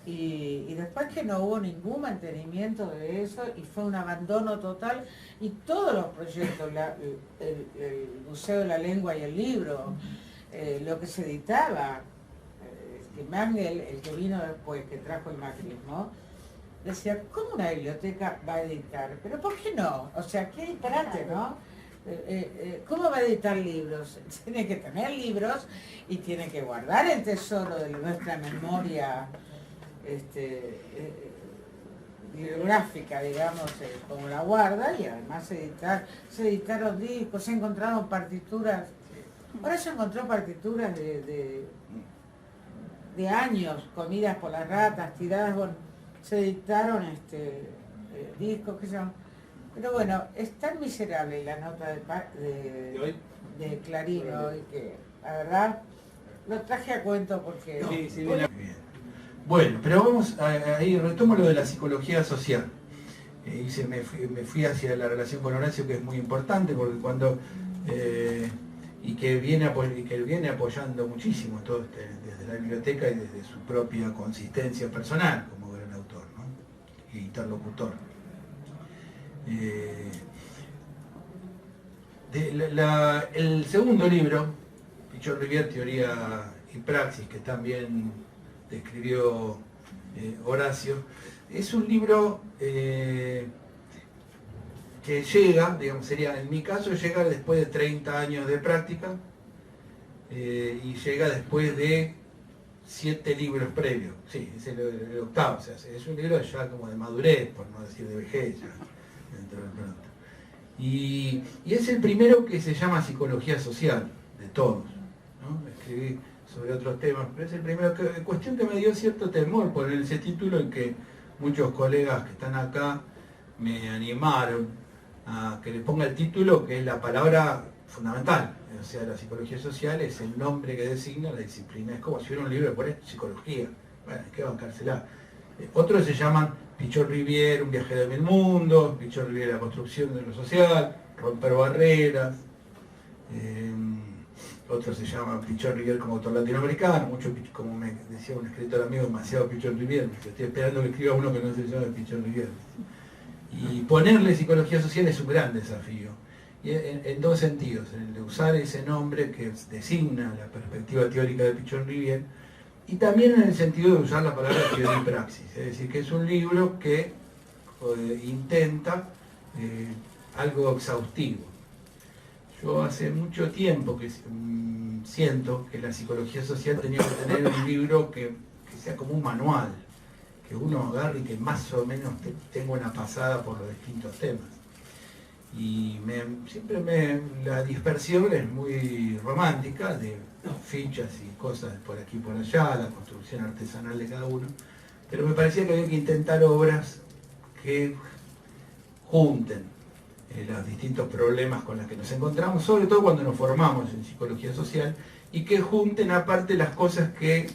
y después que no hubo ningún mantenimiento de eso y fue un abandono total, y todos los proyectos, el Museo de la Lengua y el Libro, lo que se editaba, Mangel, el que vino después, que trajo el macrismo, decía, ¿cómo una biblioteca va a editar? ¿Pero por qué no? O sea, qué disparate, ¿no? ¿Cómo va a editar libros? Tiene que tener libros y tiene que guardar el tesoro de nuestra memoria bibliográfica, digamos, como la guarda, y además se editaron discos, se encontraron partituras. Ahora se encontró partituras de años, comidas por las ratas, tiradas, bueno, se editaron discos que se llaman. Pero bueno, es tan miserable la nota ¿De hoy? de Clarín hoy que, la verdad, lo traje a cuento porque... Sí, sí, Bien. Bueno, pero vamos ahí, retomo lo de la psicología social. Me fui hacia la relación con Horacio, que es muy importante, porque cuando... y que viene apoyando muchísimo todo desde la biblioteca y desde su propia consistencia personal como gran autor, ¿no? Y interlocutor. El segundo libro, Pichon Rivière, Teoría y Praxis, que también describió Horacio, es un libro que llega, digamos, sería, en mi caso, llega después de 30 años de práctica y llega después de 7 libros previos. Sí, es el octavo, o sea, es un libro ya como de madurez, por no decir de vejez, ya, dentro de pronto. Y es el primero que se llama Psicología Social, de todos, ¿no? Escribí sobre otros temas, pero es el primero, cuestión que me dio cierto temor por ese título, en que muchos colegas que están acá me animaron a que le ponga el título, que es la palabra fundamental. O sea, la psicología social es el nombre que designa la disciplina. Es como si hubiera un libro que pone psicología. Bueno, hay que bancársela. Otros se llaman Pichon Rivière, un viajero de 1000 mundos, Pichon Rivière, la construcción de lo social, romper barreras. Otros se llaman Pichon Rivière como autor latinoamericano, mucho, como me decía un escritor amigo, demasiado Pichon Rivière. Estoy esperando que escriba uno que no se llame Pichon Rivière. Y ponerle psicología social es un gran desafío. Y en dos sentidos, en el de usar ese nombre que designa la perspectiva teórica de Pichon Rivière, y también en el sentido de usar la palabra teoría y praxis. Es decir, que es un libro que intenta algo exhaustivo. Yo hace mucho tiempo que siento que la psicología social tenía que tener un libro que sea como un manual, que uno agarre y que más o menos tenga una pasada por los distintos temas. Y la dispersión es muy romántica, de fichas y cosas por aquí y por allá, la construcción artesanal de cada uno, pero me parecía que había que intentar obras que junten los distintos problemas con los que nos encontramos, sobre todo cuando nos formamos en psicología social, y que junten aparte las cosas que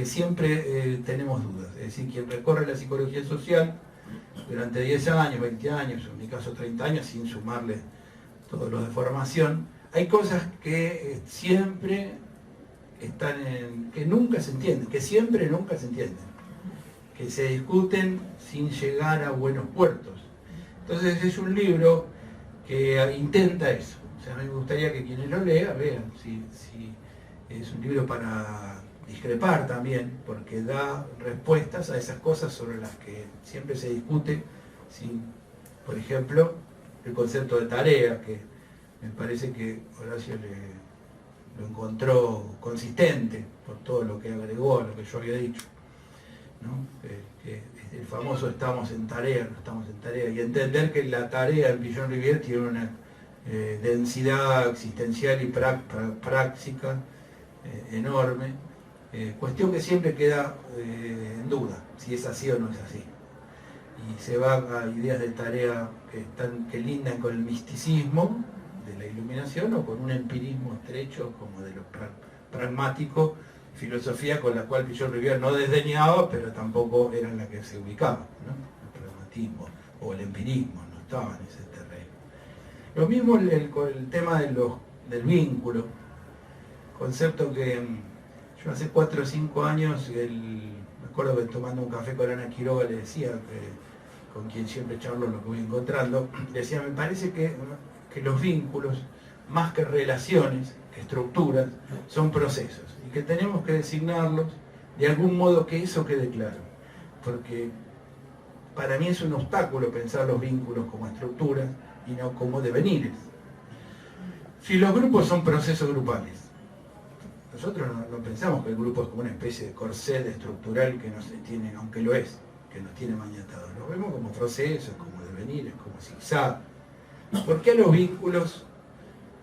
siempre tenemos dudas. Es decir, quien recorre la psicología social durante 10 años, 20 años, en mi caso 30 años, sin sumarle todos los de formación, hay cosas que siempre que nunca se entienden, que siempre nunca se entienden, que se discuten sin llegar a buenos puertos. Entonces es un libro que intenta eso. O sea, a mí me gustaría que quienes lo lean vean si es un libro para discrepar también, porque da respuestas a esas cosas sobre las que siempre se discute, por ejemplo, el concepto de tarea, que me parece que Horacio lo encontró consistente por todo lo que agregó a lo que yo había dicho, ¿no? Que el famoso estamos en tarea, no estamos en tarea, y entender que la tarea en Pichon Rivière tiene una densidad existencial y práctica enorme. Cuestión que siempre queda en duda, si es así o no es así. Y se va a ideas de tarea que lindan con el misticismo de la iluminación o con un empirismo estrecho como de lo pragmático, filosofía con la cual Pichon Rivière no desdeñaba, pero tampoco era en la que se ubicaba, ¿no? El pragmatismo o el empirismo no estaba en ese terreno. Lo mismo el tema del vínculo, concepto que yo hace 4 o 5 años, me acuerdo que tomando un café con Ana Quiroga le decía, con quien siempre charlo lo que voy encontrando, le decía, me parece que los vínculos, más que relaciones, que estructuras, son procesos, y que tenemos que designarlos de algún modo, que eso quede claro, porque para mí es un obstáculo pensar los vínculos como estructuras y no como devenires. Si los grupos son procesos grupales, nosotros no pensamos que el grupo es como una especie de corset estructural que nos tiene, aunque lo es, que nos tiene maniatados. Lo vemos como procesos, como devenires, como zigzag. ¿Por qué los vínculos,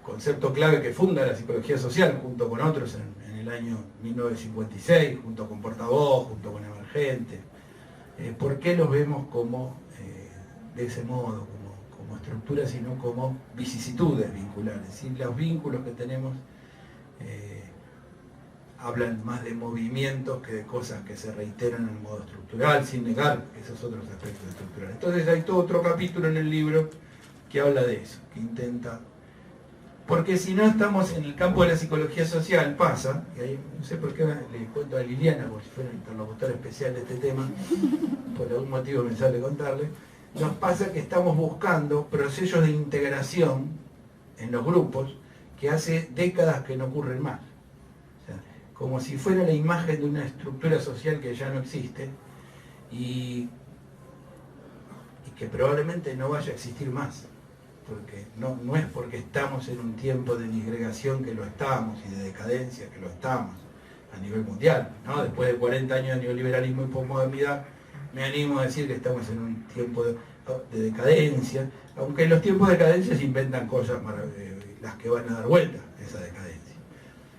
concepto clave que funda la psicología social junto con otros en el año 1956, junto con Portavoz, junto con Emergente, por qué los vemos como de ese modo, como como estructuras, sino como vicisitudes vinculares. Y los vínculos que tenemos hablan más de movimientos que de cosas que se reiteran en modo estructural, sin negar esos otros aspectos estructurales. Entonces hay todo otro capítulo en el libro que habla de eso, que intenta... Porque si no estamos en el campo de la psicología social, pasa, y ahí, no sé por qué le cuento a Liliana, como si fuera un interlocutor especial de este tema, por algún motivo me sale contarle, nos pasa que estamos buscando procesos de integración en los grupos que hace décadas que no ocurren más. O sea, como si fuera la imagen de una estructura social que ya no existe y que probablemente no vaya a existir más. Porque no es porque estamos en un tiempo de disgregación que lo estamos y de decadencia que lo estamos a nivel mundial, ¿no? Después de 40 años de neoliberalismo y posmodernidad, me animo a decir que estamos en un tiempo de decadencia, aunque en los tiempos de decadencia se inventan cosas las que van a dar vuelta a esa decadencia.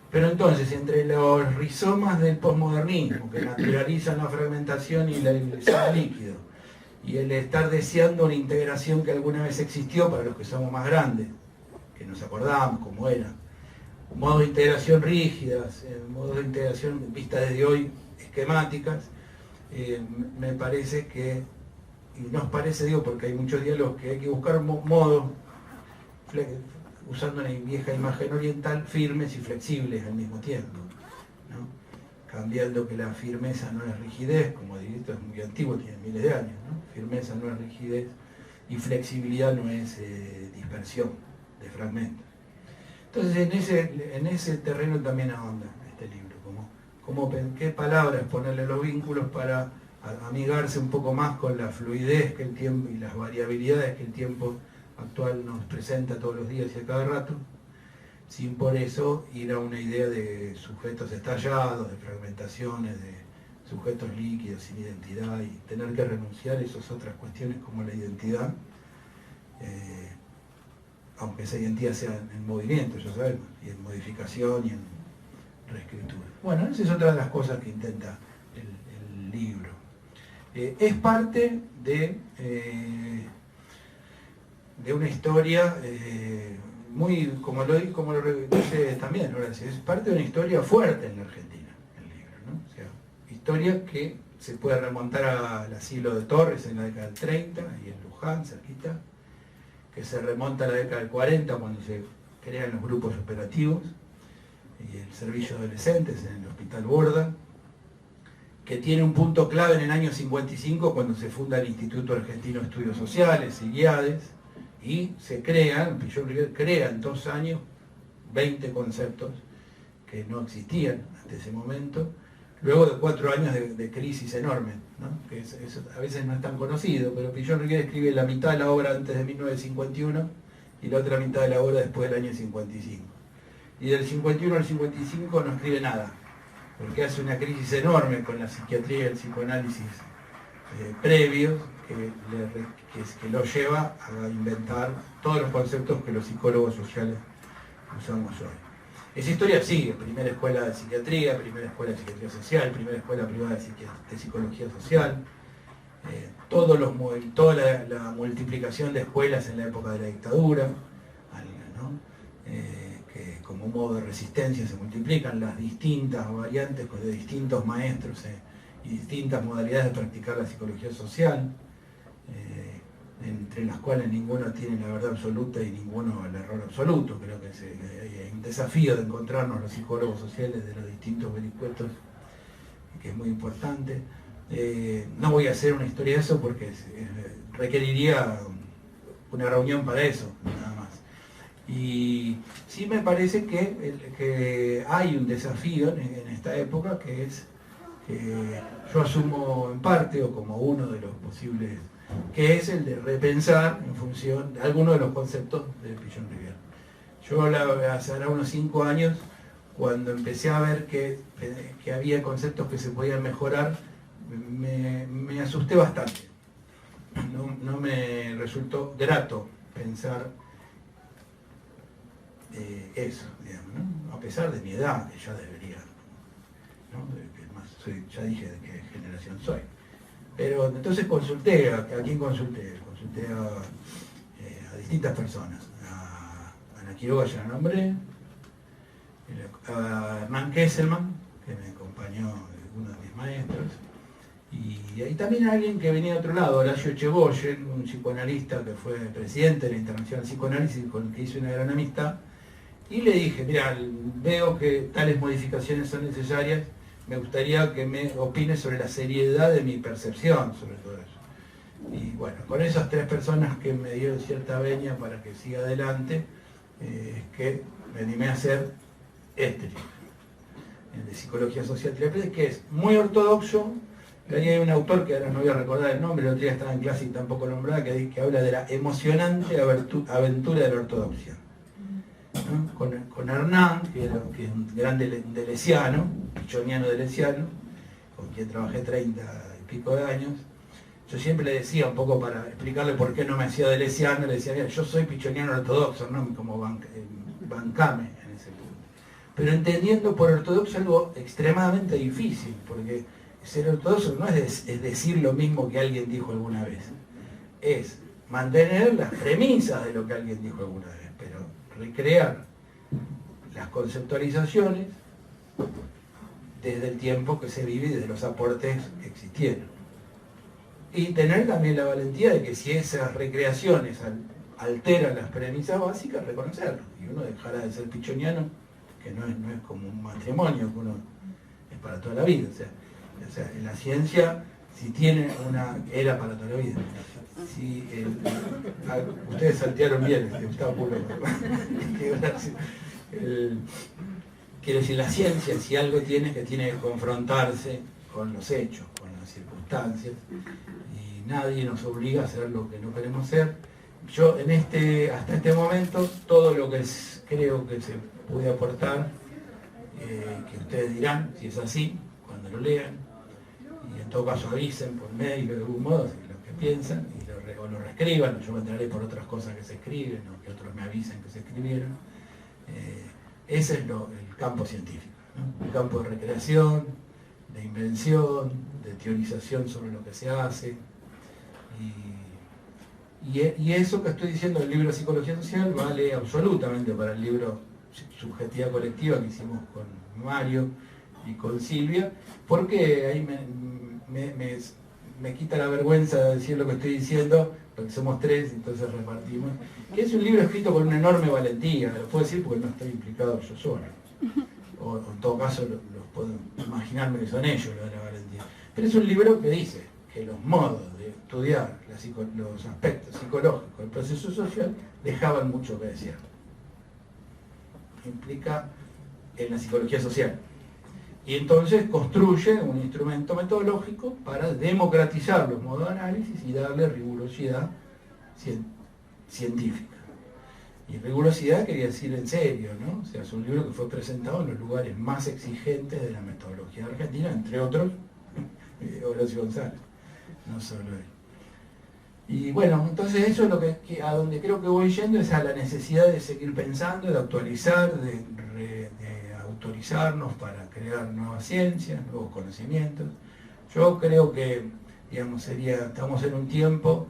Pero entonces, entre los rizomas del posmodernismo, que naturalizan la fragmentación y la ilusión líquido, y el estar deseando una integración que alguna vez existió para los que somos más grandes, que nos acordamos cómo era, modos de integración rígidas, modos de integración vistas desde hoy esquemáticas, me parece que, y nos parece, digo, porque hay muchos diálogos que hay que buscar modos, usando una vieja imagen oriental, firmes y flexibles al mismo tiempo, ¿no? Cambiando que la firmeza no es rigidez, como diría, esto es muy antiguo, tiene miles de años, ¿no? Firmeza no es rigidez y flexibilidad no es dispersión de fragmentos. Entonces en ese terreno también ahonda este libro, qué palabras ponerle a los vínculos para amigarse un poco más con la fluidez que el tiempo y las variabilidades que el tiempo actual nos presenta todos los días y a cada rato, sin por eso ir a una idea de sujetos estallados, de fragmentaciones, de sujetos líquidos, sin identidad, y tener que renunciar a esas otras cuestiones como la identidad, aunque esa identidad sea en movimiento, ya sabemos, y en modificación y en reescritura. Bueno, esa es otra de las cosas que intenta el libro. Es parte de una historia muy, como lo dice también Horacio, es parte de una historia fuerte en la Argentina, el libro, ¿no? O sea, historia que se puede remontar al asilo de Torres en la década del 30 y en Luján, cerquita, que se remonta a la década del 40 cuando se crean los grupos operativos y el servicio de adolescentes en el Hospital Borda, que tiene un punto clave en el año 55 cuando se funda el Instituto Argentino de Estudios Sociales, IGIADES, y se crean, Pillon Rivière crea en 2 años 20 conceptos que no existían hasta ese momento, luego de 4 años de crisis enorme, ¿no? Que eso a veces no es tan conocido, pero Pillon Rivière escribe la mitad de la obra antes de 1951 y la otra mitad de la obra después del año 55. Y del 51 al 55 no escribe nada, porque hace una crisis enorme con la psiquiatría y el psicoanálisis previos, que lo lleva a inventar todos los conceptos que los psicólogos sociales usamos hoy. Esa historia sigue: primera escuela de psiquiatría, primera escuela de psiquiatría social, primera escuela privada de psicología social, toda la multiplicación de escuelas en la época de la dictadura, ¿no? Que como modo de resistencia se multiplican las distintas variantes de distintos maestros y distintas modalidades de practicar la psicología social, entre las cuales ninguno tiene la verdad absoluta y ninguno el error absoluto. Creo que hay un desafío de encontrarnos los psicólogos sociales de los distintos vericuetos, que es muy importante. No voy a hacer una historia de eso porque requeriría una reunión para eso, nada más. Y sí me parece que hay un desafío en esta época, que es que yo asumo en parte, o como uno de los posibles, que es el de repensar en función de algunos de los conceptos de Pillon Rivière. Yo hace unos 5 años, cuando empecé a ver que había conceptos que se podían mejorar, me asusté bastante. No me resultó grato pensar eso, digamos, ¿no? A pesar de mi edad, que ya debería, ¿no? Ya dije de qué generación soy. Pero entonces consulté, ¿a quién consulté? Consulté distintas personas. A Ana Quiroga ya la nombré, a Hernán Kesselman, que me acompañó, uno de mis maestros, y ahí también alguien que venía de otro lado, Horacio Echegoyen, un psicoanalista que fue presidente de la Internacional Psicoanálisis, con el que hice una gran amistad, y le dije, mira, veo que tales modificaciones son necesarias, me gustaría que me opines sobre la seriedad de mi percepción sobre todo eso. Y bueno, con esas 3 personas que me dieron cierta veña para que siga adelante, que me animé a hacer este libro, el de Psicología Social Terapéutica, que es muy ortodoxo. Ahí hay un autor que ahora no voy a recordar el nombre, el otro día estaba en clase y tampoco nombrada, que habla de la emocionante aventura de la ortodoxia, ¿no? Con Hernán, que es un gran deleuziano, pichoniano deleuziano, con quien trabajé 30 y pico de años. Yo siempre le decía, un poco para explicarle por qué no me hacía deleuziano, le decía, mira, yo soy pichoniano ortodoxo, no como bancame en ese punto. Pero entendiendo por ortodoxo algo extremadamente difícil, porque ser ortodoxo no es decir lo mismo que alguien dijo alguna vez, es mantener las premisas de lo que alguien dijo alguna vez, pero recrear las conceptualizaciones desde el tiempo que se vive y desde los aportes que existieron. Y tener también la valentía de que si esas recreaciones alteran las premisas básicas, reconocerlo. Y uno dejará de ser pichoniano, que no es como un matrimonio, que uno es para toda la vida. O sea, en la ciencia, si tiene era para toda la vida. Si, ustedes saltearon bien, está puro. Quiero decir, la ciencia, si algo tiene, que tiene que confrontarse con los hechos, con las circunstancias, y nadie nos obliga a hacer lo que no queremos hacer. Yo hasta este momento, todo lo que creo que se puede aportar, que ustedes dirán, si es así, cuando lo lean, y en todo caso avisen por mail de algún modo, lo que piensan, o lo reescriban, yo me enteraré por otras cosas que se escriben, o que otros me avisen que se escribieron. Ese es el campo científico, ¿no? El campo de recreación, de invención, de teorización sobre lo que se hace. Y eso que estoy diciendo del libro Psicología Social vale absolutamente para el libro Subjetividad Colectiva que hicimos con Mario y con Silvia, porque ahí me quita la vergüenza de decir lo que estoy diciendo, porque somos 3, entonces repartimos, que es un libro escrito con una enorme valentía, lo puedo decir porque no estoy implicado yo solo, o en todo caso los puedo imaginarme que son ellos los de la valentía, pero es un libro que dice que los modos de estudiar los aspectos psicológicos del proceso social dejaban mucho que decir. Implica en la psicología social. Y entonces construye un instrumento metodológico para democratizar los modos de análisis y darle rigurosidad científica. Y rigurosidad quería decir en serio, ¿no? O sea, es un libro que fue presentado en los lugares más exigentes de la metodología argentina, entre otros, Horacio González, no solo él. Y bueno, entonces eso es lo que a donde creo que voy yendo, es a la necesidad de seguir pensando, de actualizar, de autorizarnos para crear nuevas ciencias, nuevos conocimientos. Yo creo que, digamos, estamos en un tiempo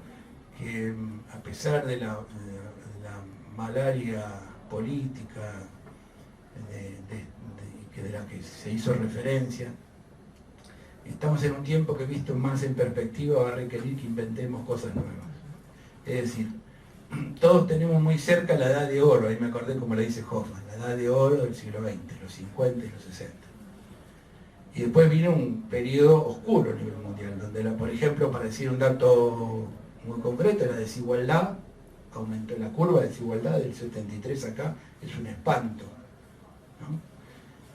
que, a pesar de la malaria política de la que se hizo referencia, estamos en un tiempo que, visto más en perspectiva, va a requerir que inventemos cosas nuevas. Es decir, todos tenemos muy cerca la edad de oro, ahí me acordé como le dice Hoffman, la edad de oro del siglo XX, los 50 y los 60. Y después vino un periodo oscuro a nivel mundial, donde, por ejemplo, para decir un dato muy concreto, la desigualdad, aumentó la curva de desigualdad del 73 acá, es un espanto, ¿no?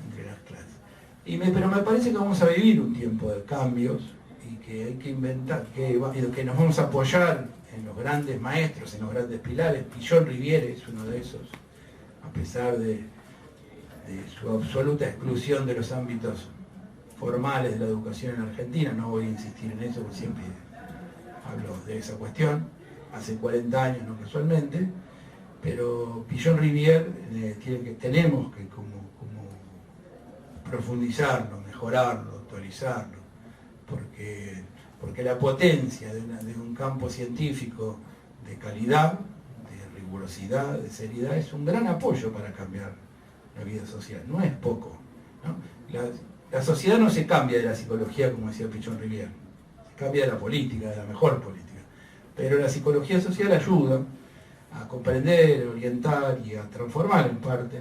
Entre las clases. Pero me parece que vamos a vivir un tiempo de cambios y que hay que inventar, que nos vamos a apoyar en los grandes maestros, en los grandes pilares. Pichon Riviere es uno de esos, a pesar de su absoluta exclusión de los ámbitos formales de la educación en Argentina. No voy a insistir en eso, porque siempre hablo de esa cuestión, hace 40 años, no casualmente, pero Pichon Riviere tenemos que como profundizarlo, mejorarlo, actualizarlo, porque la potencia de un campo científico de calidad, de rigurosidad, de seriedad, es un gran apoyo para cambiar la vida social, no es poco, ¿no? La sociedad no se cambia de la psicología, como decía Pichon Rivière, se cambia de la política, de la mejor política, pero la psicología social ayuda a comprender, orientar y a transformar en parte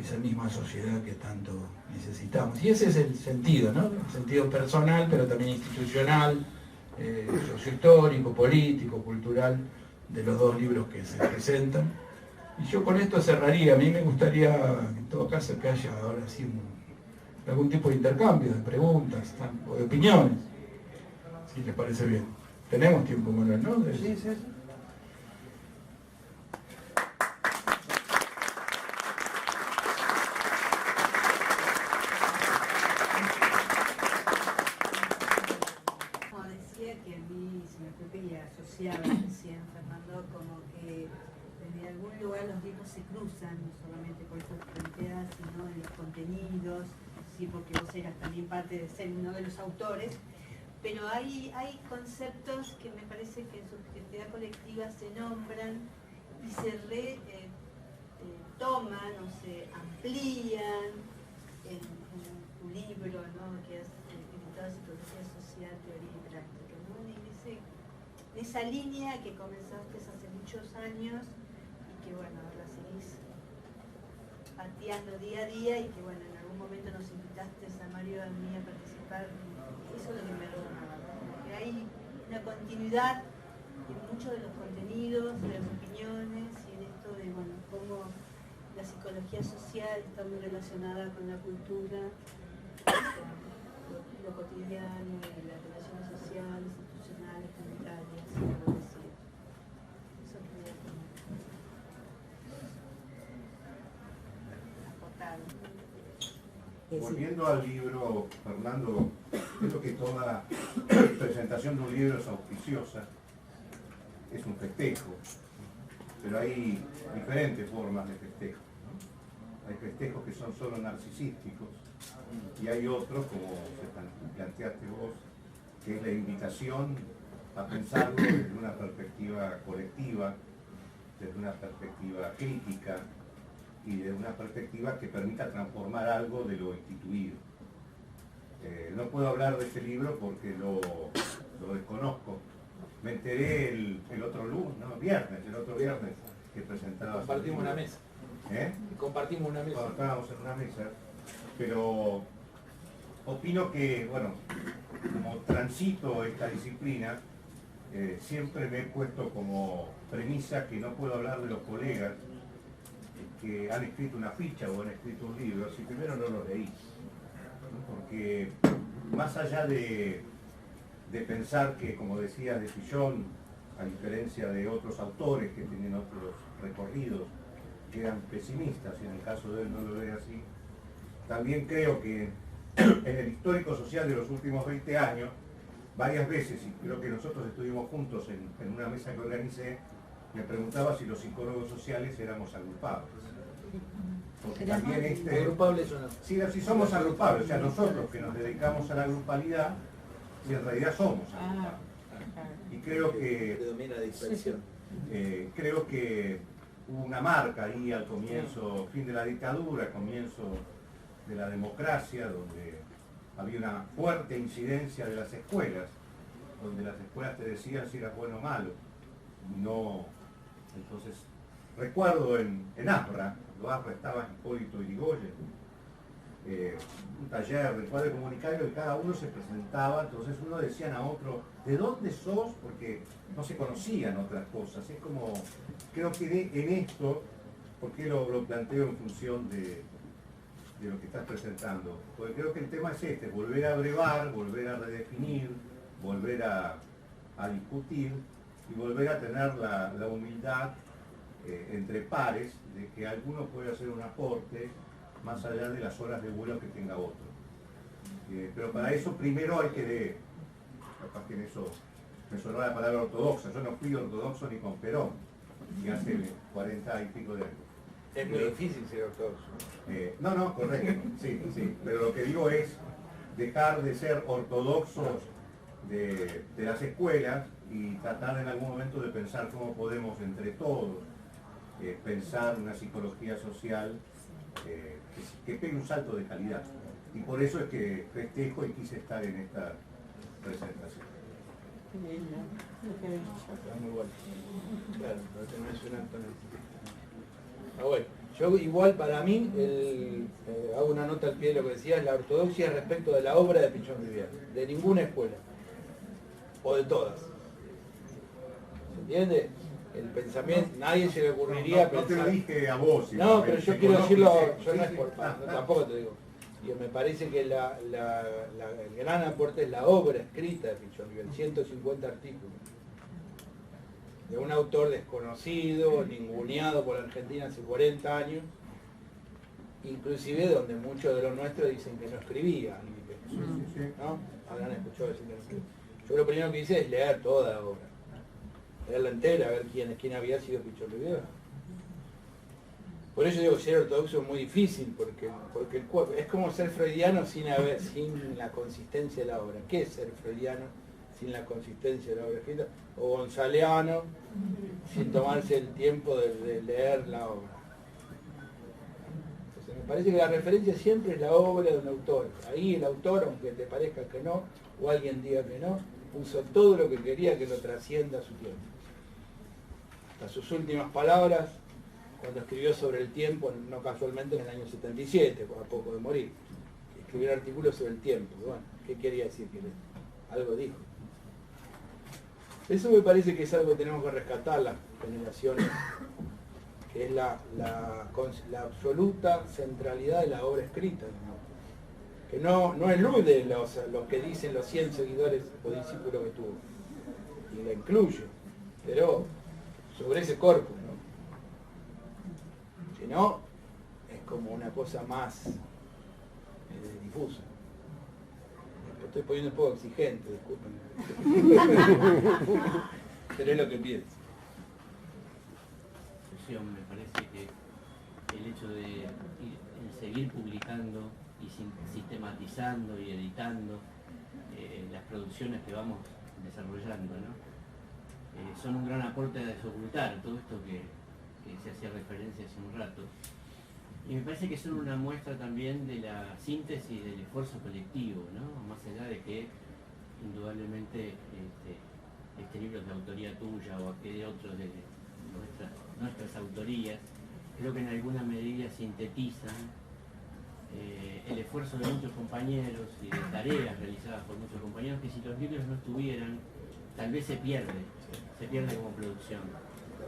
esa misma sociedad que tanto necesitamos. Y ese es el sentido, ¿no? El sentido personal, pero también institucional, sociohistórico, político, cultural, de los dos libros que se presentan. Y yo con esto cerraría. A mí me gustaría, en todo caso, que haya ahora sí algún tipo de intercambio, de preguntas o de opiniones, si les parece bien. Tenemos tiempo, Manuel, ¿no? Sí, sí, sí. Como decía que a mí se me ocurre y asociaba recién, Fernando, como que desde algún lugar los libros se cruzan, no solamente por esto que planteas, sino en los contenidos, sí, porque vos eras también parte de ser uno de los autores, pero hay conceptos que me parece que en subjetividad colectiva se nombran y se toman o se amplían en tu libro, ¿no? Que has editado Psicología Social, Teoría y Práctica, ¿no? En esa línea que comenzaste hace muchos años y que bueno, ahora seguís pateando día a día y que bueno, en algún momento nos invitaste a Mario y a mí a participar. Eso es lo que me resonaba, ¿no? Que hay una continuidad en muchos de los contenidos, de las opiniones y en esto de, bueno, cómo la psicología social está muy relacionada con la cultura, lo cotidiano, las relaciones sociales, institucionales, comunitarias, como decía. Eso quería aportar. Volviendo al libro, Fernando, creo que toda presentación de un libro es auspiciosa, es un festejo, pero hay diferentes formas de festejo, ¿no? Hay festejos que son solo narcisísticos y hay otros, como planteaste vos, que es la invitación a pensarlo desde una perspectiva colectiva, desde una perspectiva crítica, y de una perspectiva que permita transformar algo de lo instituido. No puedo hablar de este libro porque lo desconozco. Me enteré el otro viernes que presentaba. Compartimos una mesa. Compartimos una mesa. Cuando estábamos en una mesa, pero opino que, bueno, como transito esta disciplina, siempre me he puesto como premisa que no puedo hablar de los colegas que han escrito una ficha o han escrito un libro si primero no lo leí, ¿no? Porque más allá de pensar que, como decía de Fillon, a diferencia de otros autores que tienen otros recorridos que eran pesimistas, y en el caso de él no lo ve así, también creo que en el histórico social de los últimos 20 años, varias veces, y creo que nosotros estuvimos juntos en una mesa que organicé, me preguntaba si los psicólogos sociales éramos agrupables. Porque también ¿Agrupables o no? Sí, si somos agrupables, o sea, nosotros que nos dedicamos a la grupalidad, si en realidad somos agrupables. Y creo que Predomina la dispersión. creo que hubo una marca ahí al comienzo, fin de la dictadura, comienzo de la democracia, donde había una fuerte incidencia de las escuelas, donde las escuelas te decían si eras bueno o malo. No, entonces, recuerdo en APRA, lo APRA estaba Hipólito Yrigoyen, un taller del cuadro comunitario y cada uno se presentaba, entonces uno decían a otro, ¿de dónde sos? Porque no se conocían otras cosas. Es como, creo que en esto, ¿por qué lo planteo en función de lo que estás presentando? Porque creo que el tema es este, volver a brevar, volver a redefinir, volver a discutir y volver a tener la humildad entre pares de que alguno puede hacer un aporte más allá de las horas de vuelo que tenga otro. Pero para eso primero hay que leer. Capaz que en eso me sonó la palabra ortodoxa. Yo no fui ortodoxo ni con Perón, ni hace 40 y pico de años. Es muy difícil ser ortodoxo. No, correcto. Sí, sí. Pero lo que digo es dejar de ser ortodoxos de las escuelas y tratar en algún momento de pensar cómo podemos entre todos pensar una psicología social que pegue un salto de calidad. Y por eso es que festejo y quise estar en esta presentación. Está muy bueno. Claro, no es un acto. Bueno, yo igual para mí, hago una nota al pie de lo que decías, la ortodoxia respecto de la obra de Pichon Rivière, de ninguna escuela, o de todas. ¿Se entiende? El pensamiento, nadie se le ocurriría No te pensar... lo dije a vos. No, pero yo quiero decirlo, yo no es Sí. por tampoco te digo. Y me parece que el gran aporte es la obra escrita de Pichon Rivière, 150 artículos. De un autor desconocido, ninguneado por Argentina hace 40 años, inclusive donde muchos de los nuestros dicen que no escribía, ¿no? Habrán escuchado decir que no escribía. Yo lo primero que hice es leer toda la obra, leerla entera, a ver quién había sido Pichon Rivière. Por eso digo que ser ortodoxo es muy difícil, porque es como ser freudiano sin la consistencia de la obra. ¿Qué es ser freudiano sin la consistencia de la obra escrita? O gonzaleano sin tomarse el tiempo de leer la obra. Entonces me parece que la referencia siempre es la obra de un autor. Ahí el autor, aunque te parezca que no, o alguien diga que no, puso todo lo que quería que lo trascienda a su tiempo. Hasta sus últimas palabras, cuando escribió sobre el tiempo, no casualmente en el año 77, a poco de morir, escribió un artículo sobre el tiempo. Bueno, ¿qué quería decir? Que algo dijo. Eso me parece que es algo que tenemos que rescatar las generaciones, que es la absoluta centralidad de la obra escrita, ¿no? Que no elude los que dicen los 100 seguidores o discípulos que tuvo, y la incluye, pero sobre ese corpus, ¿no? Si no, es como una cosa más difusa. Estoy poniendo un poco exigente, disculpen. Pero es lo que pienso. Me parece que el hecho de seguir publicando y sistematizando y editando las producciones que vamos desarrollando, ¿no? Son un gran aporte a desocultar todo esto que se hacía referencia hace un rato. Y me parece que son una muestra también de la síntesis del esfuerzo colectivo, ¿no? Más allá de que indudablemente este libro es de autoría tuya o aquel de otros de nuestras autorías, creo que en alguna medida sintetizan el esfuerzo de muchos compañeros y de tareas realizadas por muchos compañeros que si los libros no estuvieran, tal vez se pierde como producción.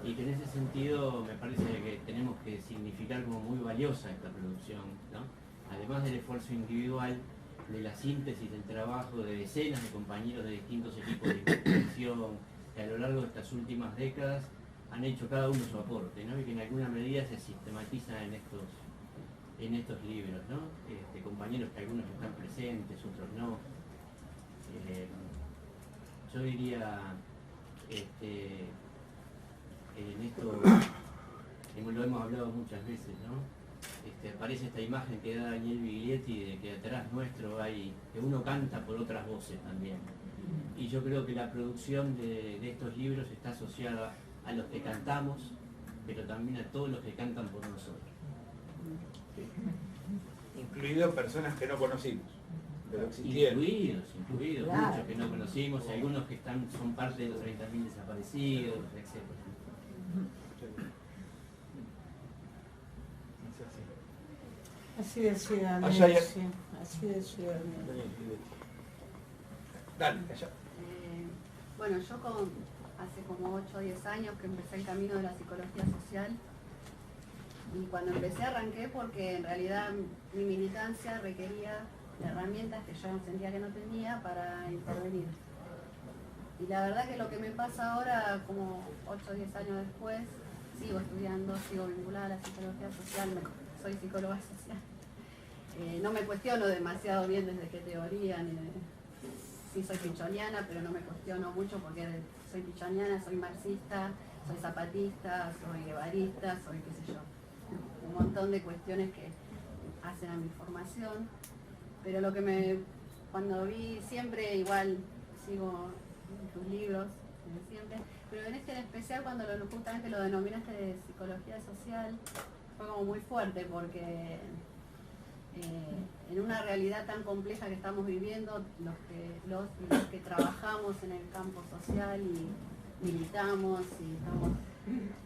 Y que en ese sentido me parece que tenemos que significar como muy valiosa esta producción, ¿no? Además del esfuerzo individual, de la síntesis del trabajo de decenas de compañeros de distintos equipos de investigación que a lo largo de estas últimas décadas han hecho cada uno su aporte, ¿no? Y que en alguna medida se sistematizan en estos libros, ¿no? Compañeros que algunos están presentes, otros no. Yo diría, en esto, lo hemos hablado muchas veces, ¿no? Aparece esta imagen que da Daniel Biglietti de que atrás nuestro que uno canta por otras voces también. Y yo creo que la producción de estos libros está asociada a los que cantamos, pero también a todos los que cantan por nosotros. Incluidos personas que no conocimos, pero existieron. Incluidos, Claro. Muchos que no conocimos, y algunos que son parte de los 30.000 desaparecidos, etc. Así decía Daniel, Allá hay- sí, así decía Daniel. Dale, allá. Bueno, yo hace como 8 o 10 años que empecé el camino de la psicología social, y cuando empecé arranqué porque en realidad mi militancia requería de herramientas que yo sentía que no tenía para intervenir. Y la verdad que lo que me pasa ahora, como 8 o 10 años después, sigo estudiando, sigo vinculada a la psicología social, soy psicóloga social. No me cuestiono demasiado bien desde qué teoría, ni sí soy pichoniana, pero no me cuestiono mucho porque soy pichoniana, soy marxista, soy zapatista, soy guevarista, soy qué sé yo, un montón de cuestiones que hacen a mi formación. Pero lo que cuando vi siempre, igual sigo tus libros, desde siempre, pero en este en especial cuando justamente lo denominaste de psicología social, fue como muy fuerte porque en una realidad tan compleja que estamos viviendo, los que trabajamos en el campo social y militamos y estamos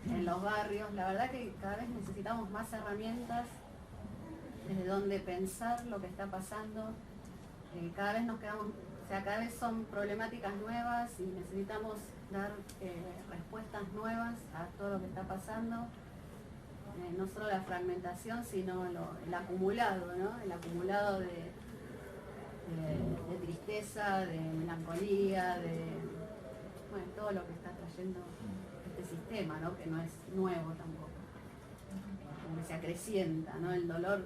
en los barrios, la verdad que cada vez necesitamos más herramientas desde donde pensar lo que está pasando. Cada vez nos quedamos, o sea, cada vez son problemáticas nuevas y necesitamos dar respuestas nuevas a todo lo que está pasando. No solo la fragmentación, sino el acumulado, ¿no? El acumulado de tristeza, de melancolía, de bueno, todo lo que está trayendo este sistema, ¿no? Que no es nuevo tampoco, como que se acrecienta, ¿no? El dolor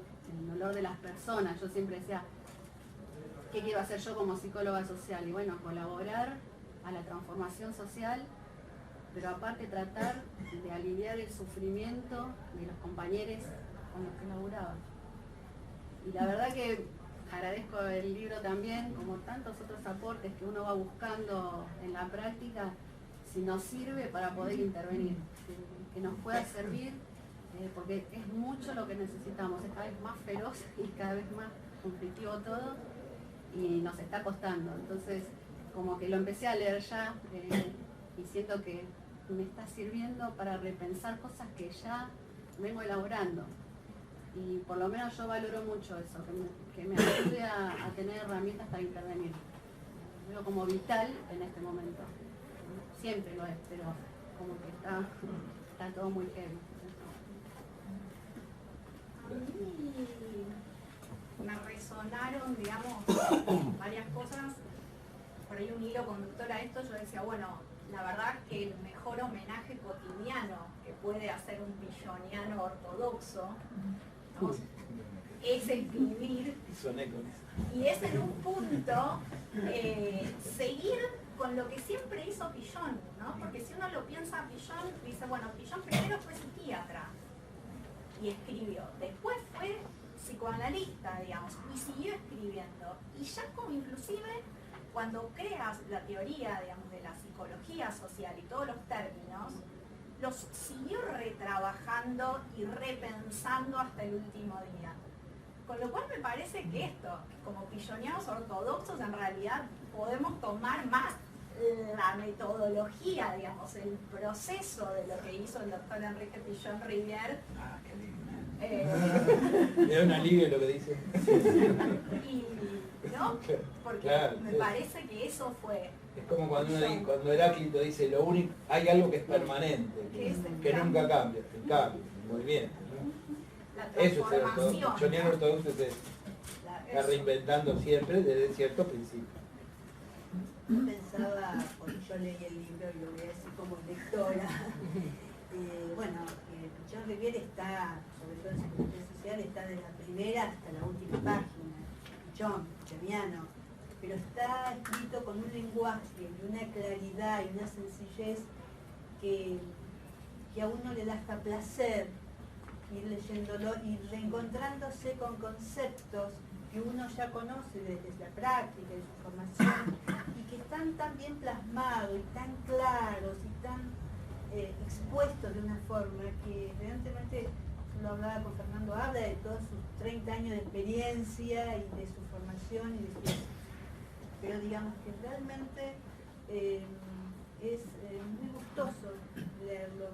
de las personas. Yo siempre decía, ¿qué quiero hacer yo como psicóloga social? Y bueno, colaborar a la transformación social, pero aparte tratar de aliviar el sufrimiento de los compañeros con los que laburaba. Y la verdad que agradezco el libro también, como tantos otros aportes que uno va buscando en la práctica, si nos sirve para poder intervenir, que nos pueda servir, porque es mucho lo que necesitamos, es cada vez más feroz y cada vez más conflictivo todo, y nos está costando. Entonces, como que lo empecé a leer ya, y siento que me está sirviendo para repensar cosas que ya vengo elaborando. Y por lo menos yo valoro mucho eso, que me ayude a tener herramientas para intervenir. Lo veo como vital en este momento. Siempre lo es, pero como que está todo muy heavy. A mí me resonaron, digamos, varias cosas. Por ahí un hilo conductor a esto, yo decía, bueno, la verdad que el mejor homenaje cotidiano que puede hacer un pilloniano ortodoxo, ¿no? Es escribir, y es en un punto seguir con lo que siempre hizo Pillon, ¿no? Porque si uno lo piensa, Pillon dice, bueno, Pillon primero fue psiquiatra y escribió, después fue psicoanalista, digamos, y siguió escribiendo, y ya como inclusive cuando creas la teoría, digamos, de la psicología social y todos los términos, los siguió retrabajando y repensando hasta el último día. Con lo cual me parece que esto, como pillonianos ortodoxos, en realidad podemos tomar más la metodología, digamos, el proceso de lo que hizo el doctor Enrique Pillon Rivière. Ah, qué lindo. Me da un alivio lo que dice. ¿No? Porque claro, me parece que eso fue. Es como cuando Heráclito dice, lo único, hay algo que es permanente, que nunca cambia, el cambio, el movimiento, ¿no? Eso es el ortodoxo. Pilloniano ortodoxo es eso. Está reinventando siempre desde cierto principio. Yo pensaba, porque yo leí el libro y lo voy a decir como lectora, bueno, Pillon Rivière está, sobre todo en psicología social, está desde la primera hasta la última página. Pilloniano, pero está escrito con un lenguaje y una claridad y una sencillez que a uno le da hasta placer ir leyéndolo y reencontrándose con conceptos que uno ya conoce desde la práctica y su formación y que están tan bien plasmados y tan claros y tan expuestos de una forma que evidentemente, lo hablaba con Fernando, habla de todos sus 30 años de experiencia y de su formación y de su... pero digamos que realmente es muy gustoso leerlo,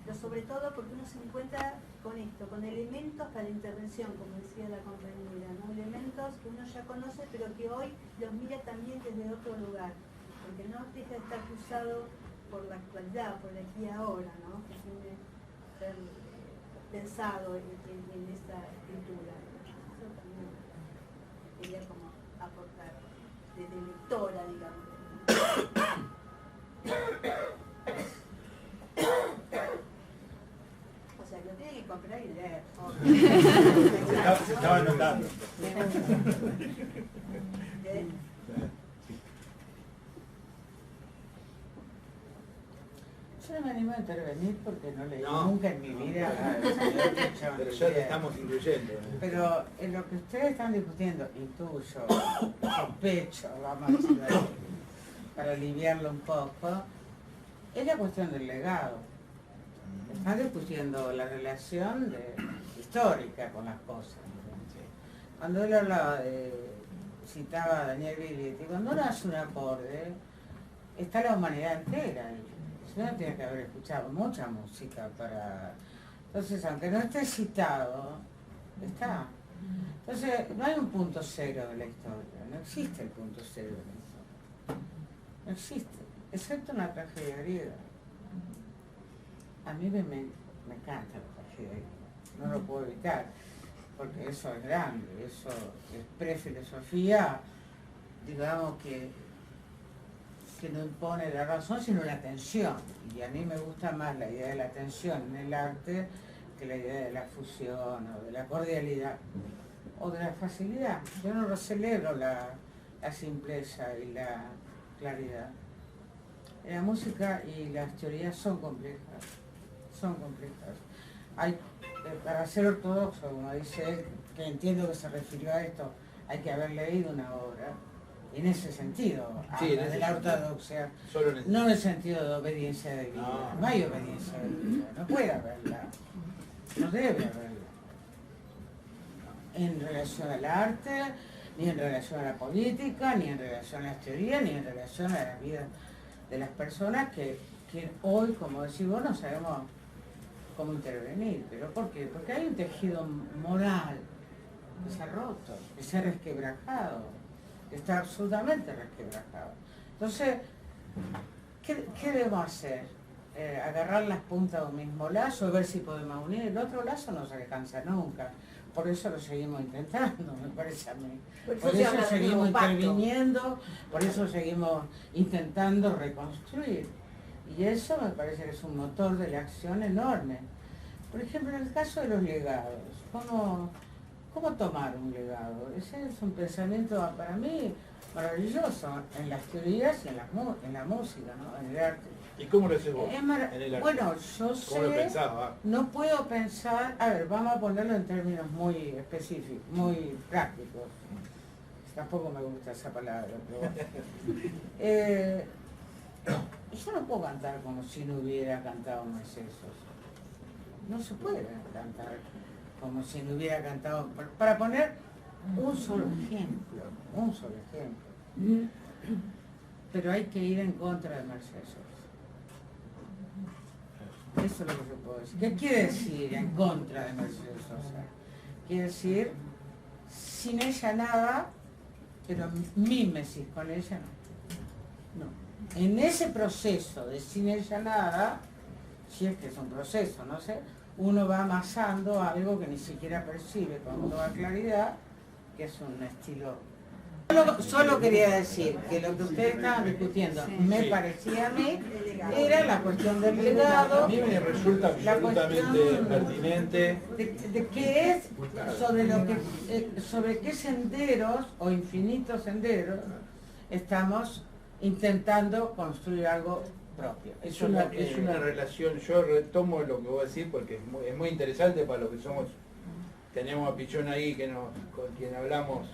pero sobre todo porque uno se encuentra con esto, con elementos para la intervención, como decía la compañera, ¿no? Elementos que uno ya conoce pero que hoy los mira también desde otro lugar, porque no deja de estar cruzado por la actualidad, por el aquí y ahora, ¿no? Que tiene que ser pensado en esta escritura. Eso también quería como aportar desde lectora, digamos. O sea, lo tiene que comprar y leer. Se estaba anotando. Yo no me animo a intervenir porque no leí No. nunca en mi vida al señor Pillon Pero ya te Rivière. estamos incluyendo. Pero en lo que ustedes están discutiendo, intuyo, sospecho, vamos a decirlo así, para aliviarlo un poco, es la cuestión del legado. Están discutiendo la relación histórica con las cosas. Cuando él hablaba citaba a Daniel Viglietti, cuando uno hace un acorde, está la humanidad entera. Uno tiene que haber escuchado mucha música para... Entonces, aunque no esté citado, está. Entonces, no hay un punto cero de la historia, no existe el punto cero de la historia. No existe, excepto una tragedia griega. A mí me encanta la tragedia griega, no lo puedo evitar, porque eso es grande, eso es pre-filosofía, digamos que no impone la razón, sino la tensión. Y a mí me gusta más la idea de la tensión en el arte que la idea de la fusión o de la cordialidad o de la facilidad. Yo no lo celebro la simpleza y la claridad. La música y las teorías son complejas, son complejas. Hay, para ser ortodoxo, como dice él, que entiendo que se refirió a esto, hay que haber leído una obra. En ese sentido, sí, habla de la ortodoxia, solo no en el sentido de obediencia de vida. No hay obediencia de vida, no puede haberla, no debe haberla. En relación al arte, ni en relación a la política, ni en relación a las teorías, ni en relación a la vida de las personas que hoy, como decís vos, no sabemos cómo intervenir. ¿Pero por qué? Porque hay un tejido moral que se ha roto, que se ha resquebrajado. Está absolutamente resquebrajado. Entonces, ¿qué debemos hacer? Agarrar las puntas de un mismo lazo, ver si podemos unir. El otro lazo no se alcanza nunca. Por eso lo seguimos intentando, me parece a mí. Por eso seguimos interviniendo, por eso seguimos intentando reconstruir. Y eso me parece que es un motor de la acción enorme. Por ejemplo, en el caso de los legados, ¿cómo tomar un legado? Ese es un pensamiento para mí maravilloso en las teorías y en la música, ¿no? En el arte. ¿Y cómo lo haces vos? En el arte. Bueno, yo sé, ¿cómo lo pensás? no puedo pensar, a ver, vamos a ponerlo en términos muy específicos, muy prácticos. Tampoco me gusta esa palabra, pero yo no puedo cantar como si no hubiera cantado Mercedes Sosa. No se puede cantar como si no hubiera cantado, para poner un solo ejemplo. Pero hay que ir en contra de Mercedes Sosa. Eso es lo que yo puedo decir. ¿Qué quiere decir en contra de Mercedes Sosa? Quiere decir, sin ella nada, pero mímesis con ella no. En ese proceso de sin ella nada, si es que es un proceso, no sé, uno va amasando algo que ni siquiera percibe con toda claridad, que es un estilo. Solo quería decir que lo que ustedes estaban discutiendo, me parecía a mí, era la cuestión del legado. A mí me resulta absolutamente pertinente. De qué es, sobre qué senderos o infinitos senderos estamos intentando construir algo propio. Es una relación, yo retomo lo que voy a decir porque es muy interesante para lo que somos. Tenemos a Pichón ahí con quien hablamos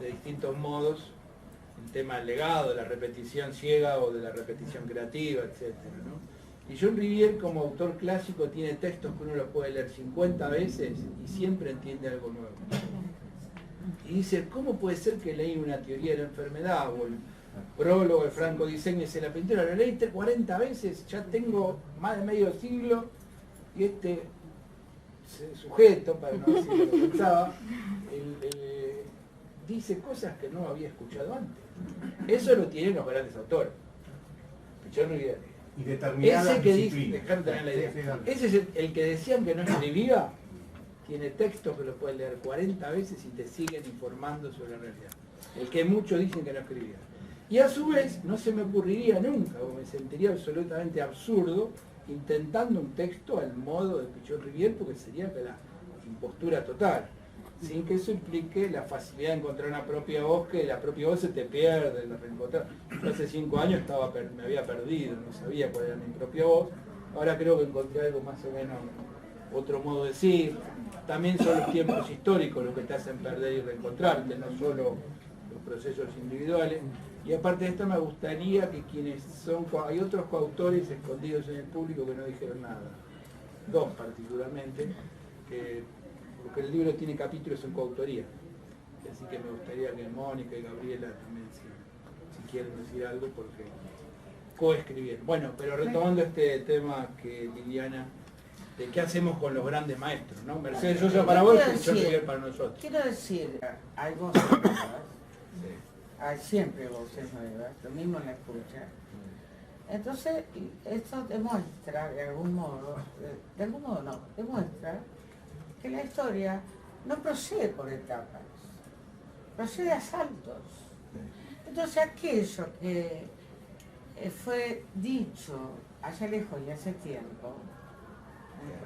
de distintos modos, el tema del legado, de la repetición ciega o de la repetición creativa, etc. ¿no? Y John Rivière, como autor clásico, tiene textos que uno los puede leer 50 veces y siempre entiende algo nuevo. Y dice, ¿cómo puede ser que leí una teoría de la enfermedad o el prólogo de Franco Di Segni de la pintura? Lo leí 40 veces, ya tengo más de medio siglo y este sujeto, para no decir lo que pensaba, dice cosas que no había escuchado antes. Eso lo tienen los grandes autores. Pichón Rivière. Y determinadas Ese que dice, disciplinas. dejame tener la idea. Ese es el que decían que no escribía, tiene textos que los puedes leer 40 veces y te siguen informando sobre la realidad. El que muchos dicen que no escribía. Y a su vez, no se me ocurriría nunca, o me sentiría absolutamente absurdo, intentando un texto al modo de Pichón Rivière, porque sería la impostura total. Sin que eso implique la facilidad de encontrar una propia voz, que la propia voz se te pierde, la reencontrar. Yo hace 5 años me había perdido, no sabía cuál era mi propia voz. Ahora creo que encontré algo más o menos, otro modo de decir. También son los tiempos históricos los que te hacen perder y reencontrarte, no solo los procesos individuales. Y aparte de esto me gustaría que quienes son, hay otros coautores escondidos en el público que no dijeron nada, dos particularmente, porque el libro tiene capítulos en coautoría, así que me gustaría que Mónica y Gabriela también si quieren decir algo, porque coescribieron. Bueno, pero retomando este tema que Liliana, de qué hacemos con los grandes maestros, ¿no? Mercedes Sosa para vos y Pichón Rivière para nosotros. Quiero decir, hay voces nuevas, hay siempre voces nuevas, lo mismo en la escucha. Entonces, esto demuestra, de algún modo no, demuestra que la historia no procede por etapas, procede a saltos. Entonces, aquello que fue dicho allá lejos y hace tiempo,